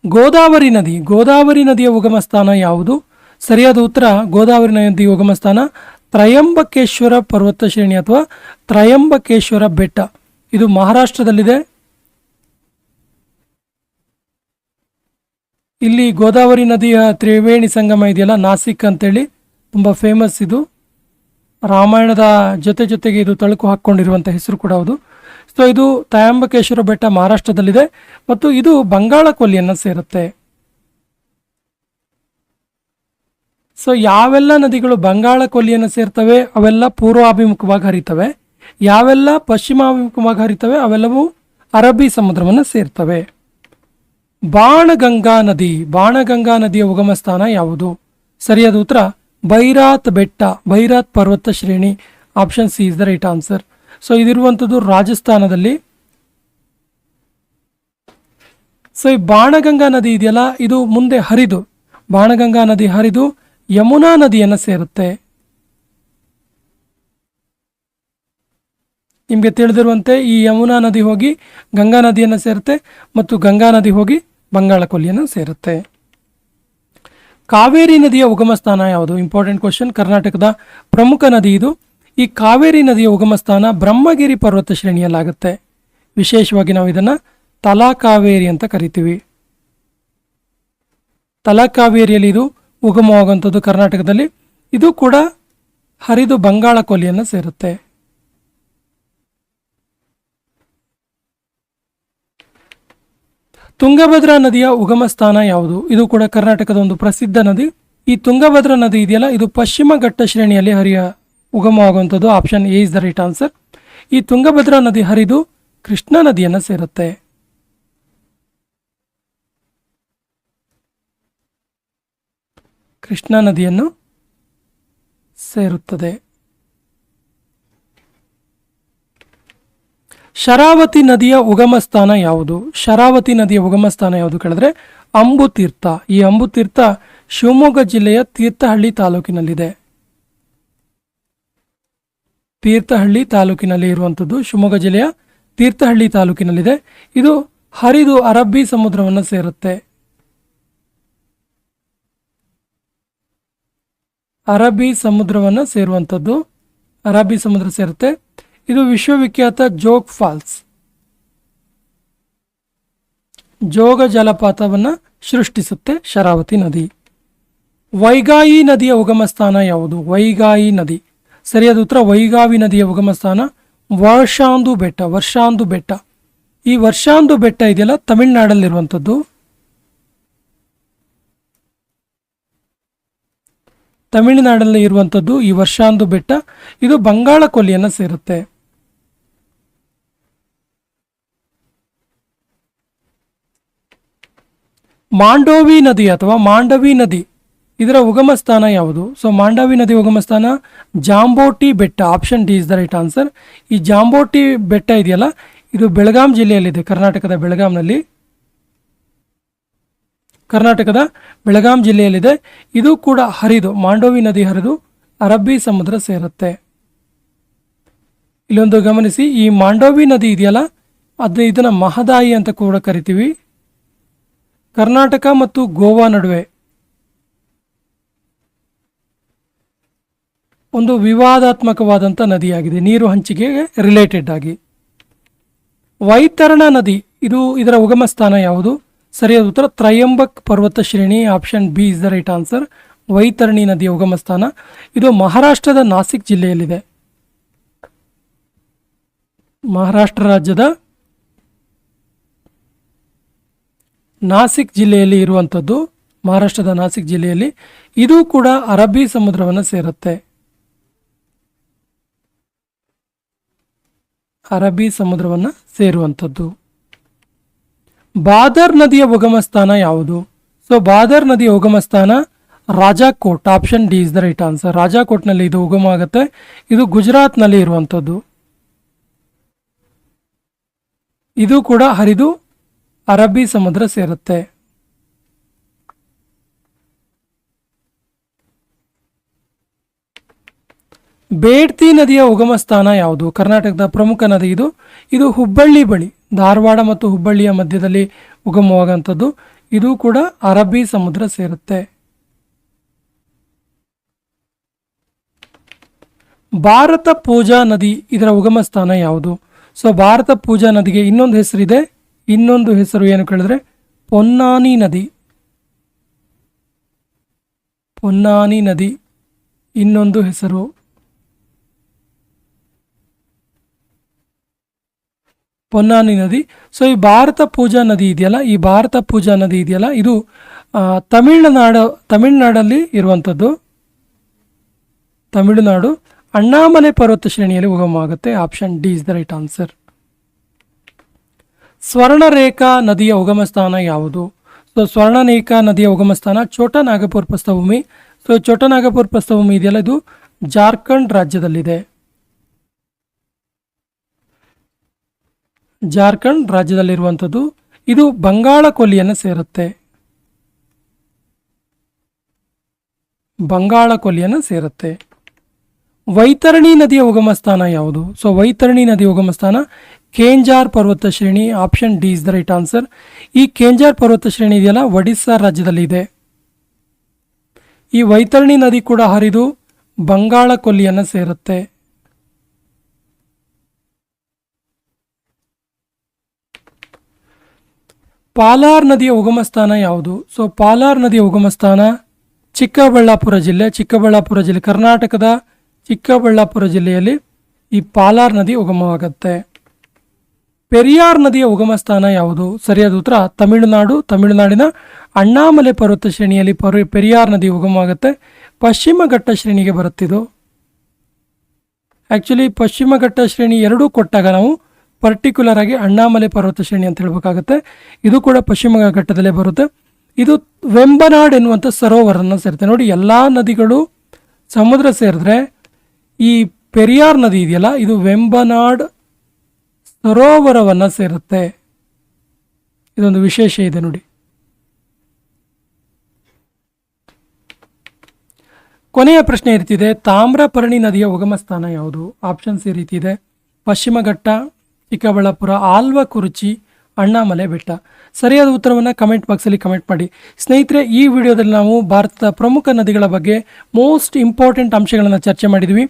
ಗೋದಾವರಿ ನದಿ, ಗೋದಾವರಿ ನದಿಯ ಉಗಮ ಸ್ಥಾನ ಯಾವುದು? ಸರಿಯಾದ ಉತ್ತರ ಗೋದಾವರಿ ನದಿಯ ಉಗಮ ಸ್ಥಾನ ತ್ರಯಂಬಕೇಶ್ವರ ಪರ್ವತ ಶ್ರೇಣಿ ಅಥವಾ ತ್ರಯಂಬಕೇಶ್ವರ ಬೆಟ್ಟ. ಇದು ಮಹಾರಾಷ್ಟ್ರದಲ್ಲಿದೆ. ಇಲ್ಲಿ ಗೋದಾವರಿ ನದಿಯ ತ್ರಿವೇಣಿ ಸಂಗಮ ಇದೆಯಲ್ಲ ನಾಸಿಕ್ ಅಂತೇಳಿ ತುಂಬ ಫೇಮಸ್. ಇದು ರಾಮಾಯಣದ ಜೊತೆಗೆ ಇದು ತಳುಕು ಹಾಕ್ಕೊಂಡಿರುವಂಥ ಹೆಸರು ಕೂಡ ಹೌದು. ಸೊ ಇದು ತ್ರಯಂಬಕೇಶ್ವರ ಬೆಟ್ಟ ಮಹಾರಾಷ್ಟ್ರದಲ್ಲಿದೆ ಮತ್ತು ಇದು ಬಂಗಾಳ ಕೊಲ್ಲಿಯನ್ನು ಸೇರುತ್ತೆ. ಸೊ ಯಾವೆಲ್ಲ ನದಿಗಳು ಬಂಗಾಳ ಕೊಲ್ಲಿಯನ್ನು ಸೇರ್ತವೆ ಅವೆಲ್ಲ ಪೂರ್ವಾಭಿಮುಖವಾಗಿ ಹರಿತವೆ. ಯಾವೆಲ್ಲ ಪಶ್ಚಿಮಾಭಿಮುಖವಾಗಿ ಹರಿತವೆ ಅವೆಲ್ಲವೂ ಅರಬ್ಬಿ ಸಮುದ್ರವನ್ನು ಸೇರ್ತವೆ. ಬಾಣಗಂಗಾ ನದಿ, ಬಾಣಗಂಗಾ ನದಿಯ ಉಗಮ ಸ್ಥಾನ ಯಾವುದು? ಸರಿಯಾದ ಉತ್ತರ ಬೈರಾತ್ ಬೆಟ್ಟ, ಬೈರಾತ್ ಪರ್ವತ ಶ್ರೇಣಿ. Option C is the right answer. So ಇದಿರುವಂಥದ್ದು ರಾಜಸ್ಥಾನದಲ್ಲಿ. ಸೊ ಈ ಬಾಣಗಂಗಾ ನದಿ ಇದೆಯಲ್ಲ ಇದು ಮುಂದೆ ಹರಿದು, ಬಾಣಗಂಗಾ ನದಿ ಹರಿದು ಯಮುನಾ ನದಿಯನ್ನು ಸೇರುತ್ತೆ. ನಿಮಗೆ ತಿಳಿದಿರುವಂತೆ ಈ ಯಮುನಾ ನದಿ ಹೋಗಿ ಗಂಗಾ ನದಿಯನ್ನು ಸೇರುತ್ತೆ ಮತ್ತು ಗಂಗಾ ನದಿ ಹೋಗಿ ಬಂಗಾಳ ಕೊಲ್ಲಿಯನ್ನು ಸೇರುತ್ತೆ. ಕಾವೇರಿ ನದಿಯ ಉಗಮ ಸ್ಥಾನ ಯಾವುದು? Important question. ಕರ್ನಾಟಕದ ಪ್ರಮುಖ ನದಿ ಇದು. ಈ ಕಾವೇರಿ ನದಿಯ ಉಗಮ ಸ್ಥಾನ ಬ್ರಹ್ಮಗಿರಿ ಪರ್ವತ ಶ್ರೇಣಿಯಲ್ಲಾಗುತ್ತೆ. ವಿಶೇಷವಾಗಿ ನಾವು ಇದನ್ನು ತಲಕಾವೇರಿ ಅಂತ ಕರಿತೀವಿ. ತಲಕಾವೇರಿಯಲ್ಲಿ ಇದು ಉಗಮವಾಗುವಂಥದ್ದು ಕರ್ನಾಟಕದಲ್ಲಿ. ಇದು ಕೂಡ ಹರಿದು ಬಂಗಾಳ ಕೊಲ್ಲಿಯನ್ನು ಸೇರುತ್ತೆ. ತುಂಗಭದ್ರಾ ನದಿಯ ಉಗಮ ಸ್ಥಾನ ಯಾವುದು? ಇದು ಕೂಡ ಕರ್ನಾಟಕದ ಒಂದು ಪ್ರಸಿದ್ಧ ನದಿ. ಈ ತುಂಗಭದ್ರಾ ನದಿ ಇದೆಯಲ್ಲ ಇದು ಪಶ್ಚಿಮ ಘಟ್ಟ ಶ್ರೇಣಿಯಲ್ಲಿ ಉಗಮವಾಗುವಂಥದ್ದು. Option A is the right answer. ಈ ತುಂಗಭದ್ರಾ ನದಿ ಹರಿದು ಕೃಷ್ಣಾ ನದಿಯನ್ನು ಸೇರುತ್ತೆ. ಕೃಷ್ಣಾ ನದಿಯನ್ನು ಸೇರುತ್ತದೆ. ಶರಾವತಿ ನದಿಯ ಉಗಮ ಸ್ಥಾನ ಯಾವುದು? ಶರಾವತಿ ನದಿಯ ಉಗಮ ಸ್ಥಾನ ಯಾವುದು ಕೇಳಿದ್ರೆ ಅಂಬುತೀರ್ಥ. ಈ ಅಂಬುತೀರ್ಥ ಶಿವಮೊಗ್ಗ ಜಿಲ್ಲೆಯ ತೀರ್ಥಹಳ್ಳಿ ತಾಲೂಕಿನಲ್ಲಿದೆ. ತೀರ್ಥಹಳ್ಳಿ ತಾಲೂಕಿನಲ್ಲಿ ಇರುವಂಥದ್ದು ಶಿವಮೊಗ್ಗ ಜಿಲ್ಲೆಯ ತೀರ್ಥಹಳ್ಳಿ ತಾಲೂಕಿನಲ್ಲಿದೆ. ಇದು ಹರಿದು ಅರಬ್ಬಿ ಸಮುದ್ರವನ್ನು ಸೇರುತ್ತೆ. ಅರಬ್ಬಿ ಸಮುದ್ರವನ್ನು ಸೇರುವಂಥದ್ದು, ಅರಬ್ಬಿ ಸಮುದ್ರ ಸೇರುತ್ತೆ. ಇದು ವಿಶ್ವವಿಖ್ಯಾತ ಜೋಗ್ ಫಾಲ್ಸ್, ಜೋಗ ಜಲಪಾತವನ್ನು ಸೃಷ್ಟಿಸುತ್ತೆ ಶರಾವತಿ ನದಿ. ವೈಗಾಯಿ ನದಿಯ ಉಗಮ ಸ್ಥಾನ ಯಾವುದು? ವೈಗಾಯಿ ನದಿ. ಸರಿಯಾದ ಉತ್ತರ ವೈಗಾವಿ ನದಿಯ ಉಗಮ ಸ್ಥಾನ ವರ್ಷಾಂದು ಬೆಟ್ಟ. ವರ್ಷಾಂದು ಬೆಟ್ಟ. ಈ ವರ್ಷಾಂದು ಬೆಟ್ಟ ಇದೆಯಲ್ಲ ತಮಿಳುನಾಡಲ್ಲಿರುವಂಥದ್ದು. ತಮಿಳುನಾಡಲ್ಲಿ ಇರುವಂಥದ್ದು ಈ ವರ್ಷಾಂದು ಬೆಟ್ಟ. ಇದು ಬಂಗಾಳ ಕೊಲ್ಲಿಯನ್ನು ಸೇರುತ್ತೆ. ಮಾಂಡೋವಿ ನದಿ ಅಥವಾ ಮಾಂಡವಿ ನದಿ ಇದರ ಉಗಮ ಸ್ಥಾನ ಯಾವುದು? ಸೊ ಮಾಂಡವಿ ನದಿ ಉಗಮ ಸ್ಥಾನ ಜಾಂಬೋಟಿ ಬೆಟ್ಟ. Option D is the right answer. ಈ ಜಾಂಬೋಟಿ ಬೆಟ್ಟ ಇದೆಯಲ್ಲ, ಇದು ಬೆಳಗಾಂ ಜಿಲ್ಲೆಯಲ್ಲಿದೆ, ಕರ್ನಾಟಕದ ಬೆಳಗಾಂ ಜಿಲ್ಲೆಯಲ್ಲಿದೆ. ಇದು ಕೂಡ ಹರಿದು, ಮಾಂಡೋವಿ ನದಿ ಹರಿದು ಅರಬ್ಬಿ ಸಮುದ್ರ ಸೇರುತ್ತೆ. ಇಲ್ಲೊಂದು ಗಮನಿಸಿ, ಈ ಮಾಂಡೋವಿ ನದಿ ಇದೆಯಲ್ಲ, ಇದನ್ನ ಮಹದಾಯಿ ಅಂತ ಕೂಡ ಕರಿತೀವಿ. ಕರ್ನಾಟಕ ಮತ್ತು ಗೋವಾ ನಡುವೆ ಒಂದು ವಿವಾದಾತ್ಮಕವಾದಂಥ ನದಿಯಾಗಿದೆ, ನೀರು ಹಂಚಿಕೆಗೆ ರಿಲೇಟೆಡ್ ಆಗಿ. ವೈತರಣಾ ನದಿ ಇದರ ಉಗಮ ಸ್ಥಾನ ಯಾವುದು? ಸರಿಯಾದ ಉತ್ತರ ತ್ರಯಂಬಕ್ ಪರ್ವತ ಶ್ರೇಣಿ. Option B is the right answer. Vaitarani ನದಿಯ ಉಗಮ ಸ್ಥಾನ ಇದು ಮಹಾರಾಷ್ಟ್ರದ ನಾಸಿಕ್ ಜಿಲ್ಲೆಯಲ್ಲಿದೆ. ಮಹಾರಾಷ್ಟ್ರ ರಾಜ್ಯದ ನಾಸಿಕ್ ಜಿಲ್ಲೆಯಲ್ಲಿ ಇರುವಂಥದ್ದು, ಮಹಾರಾಷ್ಟ್ರದ ನಾಸಿಕ್ ಜಿಲ್ಲೆಯಲ್ಲಿ. ಇದು ಕೂಡ ಅರಬ್ಬಿ ಸಮುದ್ರವನ್ನು ಸೇರುತ್ತೆ. ಅರಬ್ಬಿ ಸಮುದ್ರವನ್ನು ಸೇರುವಂಥದ್ದು. ಬಾದರ್ ನದಿಯ ಉಗಮ ಸ್ಥಾನ ಯಾವುದು? ಸೊ ಬಾದರ್ ನದಿಯ ಉಗಮ ಸ್ಥಾನ Rajakot. Option D is the right answer. ರಾಜಾಕೋಟ್ನಲ್ಲಿ ಇದು ಉಗಮ ಆಗುತ್ತೆ. ಇದು ಗುಜರಾತ್ನಲ್ಲಿ ಇರುವಂಥದ್ದು. ಇದು ಕೂಡ ಹರಿದು ಅರಬ್ಬಿ ಸಮುದ್ರ ಸೇರುತ್ತೆ. ಬೇಡ್ತಿ ನದಿಯ ಉಗಮ ಸ್ಥಾನ ಯಾವುದು? ಕರ್ನಾಟಕದ ಪ್ರಮುಖ ನದಿ ಇದು ಹುಬ್ಬಳ್ಳಿ ಬಳಿ, ಧಾರವಾಡ ಮತ್ತು ಹುಬ್ಬಳ್ಳಿಯ ಮಧ್ಯದಲ್ಲಿ ಉಗಮವಾಗುವಂಥದ್ದು. ಇದು ಕೂಡ ಅರಬ್ಬಿ ಸಮುದ್ರ ಸೇರುತ್ತೆ. ಭಾರತ ಪೂಜಾ ನದಿ ಇದರ ಉಗಮ ಸ್ಥಾನ ಯಾವುದು? ಸೊ ಭಾರತ ಪೂಜಾ ನದಿಗೆ ಇನ್ನೊಂದು ಹೆಸರಿದೆ. ಇನ್ನೊಂದು ಹೆಸರು ಏನು ಕೇಳಿದ್ರೆ ಪೊನ್ನಾನಿ ನದಿ. ಪೊನ್ನಾನಿ ನದಿ ಇನ್ನೊಂದು ಹೆಸರು. ಪೊನ್ನಾನಿ ನದಿ. ಸೊ ಈ ಭಾರತ ಪೂಜಾ ನದಿ ಇದೆಯಲ್ಲ, ಇದು ತಮಿಳುನಾಡಲ್ಲಿ ಇರುವಂಥದ್ದು. ತಮಿಳುನಾಡು ಅಣ್ಣಾಮಲೈ ಪರ್ವತ ಶ್ರೇಣಿಯಲ್ಲಿ ಉಗಮ ಆಗುತ್ತೆ. Option D is the right answer. Swarnarekha ನದಿಯ ಉಗಮ ಸ್ಥಾನ ಯಾವುದು? ಸೊ ಸ್ವರ್ಣರೇಖಾ ನದಿಯ ಉಗಮ ಸ್ಥಾನ ಛೋಟಾ ನಾಗಪುರ್ ಪ್ರಸ್ಥಭೂಮಿ. ಸೊ ಛೋಟಾ ನಾಗಪುರ್ ಪ್ರಸ್ಥಭೂಮಿ ಇದೆಯಲ್ಲ, ಇದು ಜಾರ್ಖಂಡ್ ರಾಜ್ಯದಲ್ಲಿದೆ. ಜಾರ್ಖಂಡ್ ರಾಜ್ಯದಲ್ಲಿರುವಂಥದ್ದು. ಇದು ಬಂಗಾಳ ಕೊಲ್ಲಿಯನ್ನು ಸೇರುತ್ತೆ. ವೈತರಣಿ ನದಿಯ ಉಗಮ ಸ್ಥಾನ ಯಾವುದು? ಸೊ ವೈತರಣಿ ನದಿಯ ಉಗಮ ಸ್ಥಾನ ಕೇಂಜಾರ್ ಪರ್ವತ ಶ್ರೇಣಿ. Option D is the right answer. ಈ ಕೇಂಜಾರ್ ಪರ್ವತ ಶ್ರೇಣಿ ಇದೆಯಲ್ಲ, ಒಡಿಸ್ಸಾ ರಾಜ್ಯದಲ್ಲಿ ಇದೆ. ಈ ವೈತರಣಿ ನದಿ ಕೂಡ ಹರಿದು ಬಂಗಾಳ ಕೊಲ್ಲಿಯನ್ನು ಸೇರುತ್ತೆ. ಪಾಲಾರ್ ನದಿಯ ಉಗಮ ಸ್ಥಾನ ಯಾವುದು? ಸೊ ಪಾಲಾರ್ ನದಿಯ ಉಗಮ ಸ್ಥಾನ ಚಿಕ್ಕಬಳ್ಳಾಪುರ ಜಿಲ್ಲೆ, ಕರ್ನಾಟಕದ ಚಿಕ್ಕಬಳ್ಳಾಪುರ ಜಿಲ್ಲೆಯಲ್ಲಿ ಈ ಪಾಲಾರ್ ನದಿ ಉಗಮವಾಗುತ್ತೆ. ಪೆರಿಯಾರ್ ನದಿಯ ಉಗಮ ಸ್ಥಾನ ಯಾವುದು? ಸರಿಯಾದ ಉತ್ತರ ತಮಿಳುನಾಡಿನ ಅಣ್ಣಾಮಲೈ ಪರ್ವತ ಶ್ರೇಣಿಯಲ್ಲಿ ಪೆರಿಯಾರ್ ನದಿ ಉಗಮವಾಗುತ್ತೆ. ಪಶ್ಚಿಮ ಘಟ್ಟ ಶ್ರೇಣಿಗೆ ಬರುತ್ತಿದ್ದು. ಆ್ಯಕ್ಚುಲಿ ಪಶ್ಚಿಮ ಘಟ್ಟ ಶ್ರೇಣಿ ಎರಡೂ ಕೊಟ್ಟಾಗ ನಾವು ಪರ್ಟಿಕ್ಯುಲರ್ ಆಗಿ ಅಣ್ಣಾಮಲೈ ಪರ್ವತ ಶ್ರೇಣಿ ಅಂತ ಹೇಳಬೇಕಾಗುತ್ತೆ. ಇದು ಕೂಡ ಪಶ್ಚಿಮ ಘಟ್ಟದಲ್ಲೇ ಬರುತ್ತೆ. ಇದು ವೆಂಬನಾಡ್ ಎನ್ನುವಂಥ ಸರೋವರನ್ನು ಸೇರುತ್ತೆ. ನೋಡಿ, ಎಲ್ಲ ನದಿಗಳು ಸಮುದ್ರ ಸೇರಿದ್ರೆ ಈ ಪೆರಿಯಾರ್ ನದಿ ಇದೆಯಲ್ಲ, ಇದು ವೆಂಬನಾಡ್ ಸರೋವರವನ್ನು ಸೇರುತ್ತೆ. ಇದೊಂದು ವಿಶೇಷ ಇದೆ ನೋಡಿ. ಕೊನೆಯ ಪ್ರಶ್ನೆ ಇರ್ತಿದೆ, ತಾಮ್ರಪರ್ಣಿ ನದಿಯ ಉಗಮ ಸ್ಥಾನ ಯಾವುದು? ಆಪ್ಷನ್ಸ್ ಈ ರೀತಿ ಇದೆ: ಪಶ್ಚಿಮ ಘಟ್ಟ, ಚಿಕ್ಕಬಳ್ಳಾಪುರ, ಆಲ್ವಕುರುಚಿ, ಅಣ್ಣಾಮಲೈ ಬೆಟ್ಟ. ಸರಿಯಾದ ಉತ್ತರವನ್ನು ಕಮೆಂಟ್ ಬಾಕ್ಸಲ್ಲಿ ಕಮೆಂಟ್ ಮಾಡಿ. ಸ್ನೇಹಿತರೆ, ಈ ವಿಡಿಯೋದಲ್ಲಿ ನಾವು ಭಾರತದ ಪ್ರಮುಖ ನದಿಗಳ ಬಗ್ಗೆ ಮೋಸ್ಟ್ ಇಂಪಾರ್ಟೆಂಟ್ ಅಂಶಗಳನ್ನು ಚರ್ಚೆ ಮಾಡಿದ್ವಿ.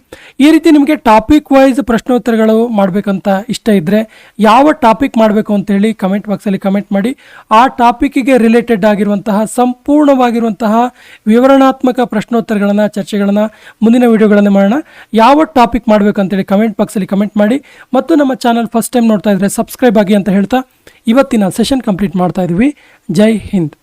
ಈ ರೀತಿ ನಿಮಗೆ ಟಾಪಿಕ್ ವೈಸ್ ಪ್ರಶ್ನೋತ್ತರಗಳು ಮಾಡಬೇಕಂತ ಇಷ್ಟ ಇದ್ದರೆ, ಯಾವ ಟಾಪಿಕ್ ಮಾಡಬೇಕು ಅಂತೇಳಿ ಕಮೆಂಟ್ ಬಾಕ್ಸಲ್ಲಿ ಕಮೆಂಟ್ ಮಾಡಿ. ಆ ಟಾಪಿಕ್ಕಿಗೆ ರಿಲೇಟೆಡ್ ಆಗಿರುವಂತಹ ಸಂಪೂರ್ಣವಾಗಿರುವಂತಹ ವಿವರಣಾತ್ಮಕ ಪ್ರಶ್ನೋತ್ತರಗಳನ್ನು, ಚರ್ಚೆಗಳನ್ನು ಮುಂದಿನ ವಿಡಿಯೋಗಳನ್ನು ಮಾಡೋಣ. ಯಾವ ಟಾಪಿಕ್ ಮಾಡಬೇಕಂತೇಳಿ ಕಮೆಂಟ್ ಬಾಕ್ಸಲ್ಲಿ ಕಮೆಂಟ್ ಮಾಡಿ. ಮತ್ತು ನಮ್ಮ ಚಾನಲ್ ಫಸ್ಟ್ ಟೈಮ್ ನೋಡ್ತಾ ಇದ್ದರೆ ಸಬ್ಸ್ಕ್ರೈಬ್ ಆಗಿ ಅಂತ ಹೇಳ್ತಾ ಇವತ್ತಿನ ಸೆಷನ್ ಕಂಪ್ಲೀಟ್ ಮಾಡ್ತಾ ಇದ್ದೀವಿ. ಜೈ ಹಿಂದ್.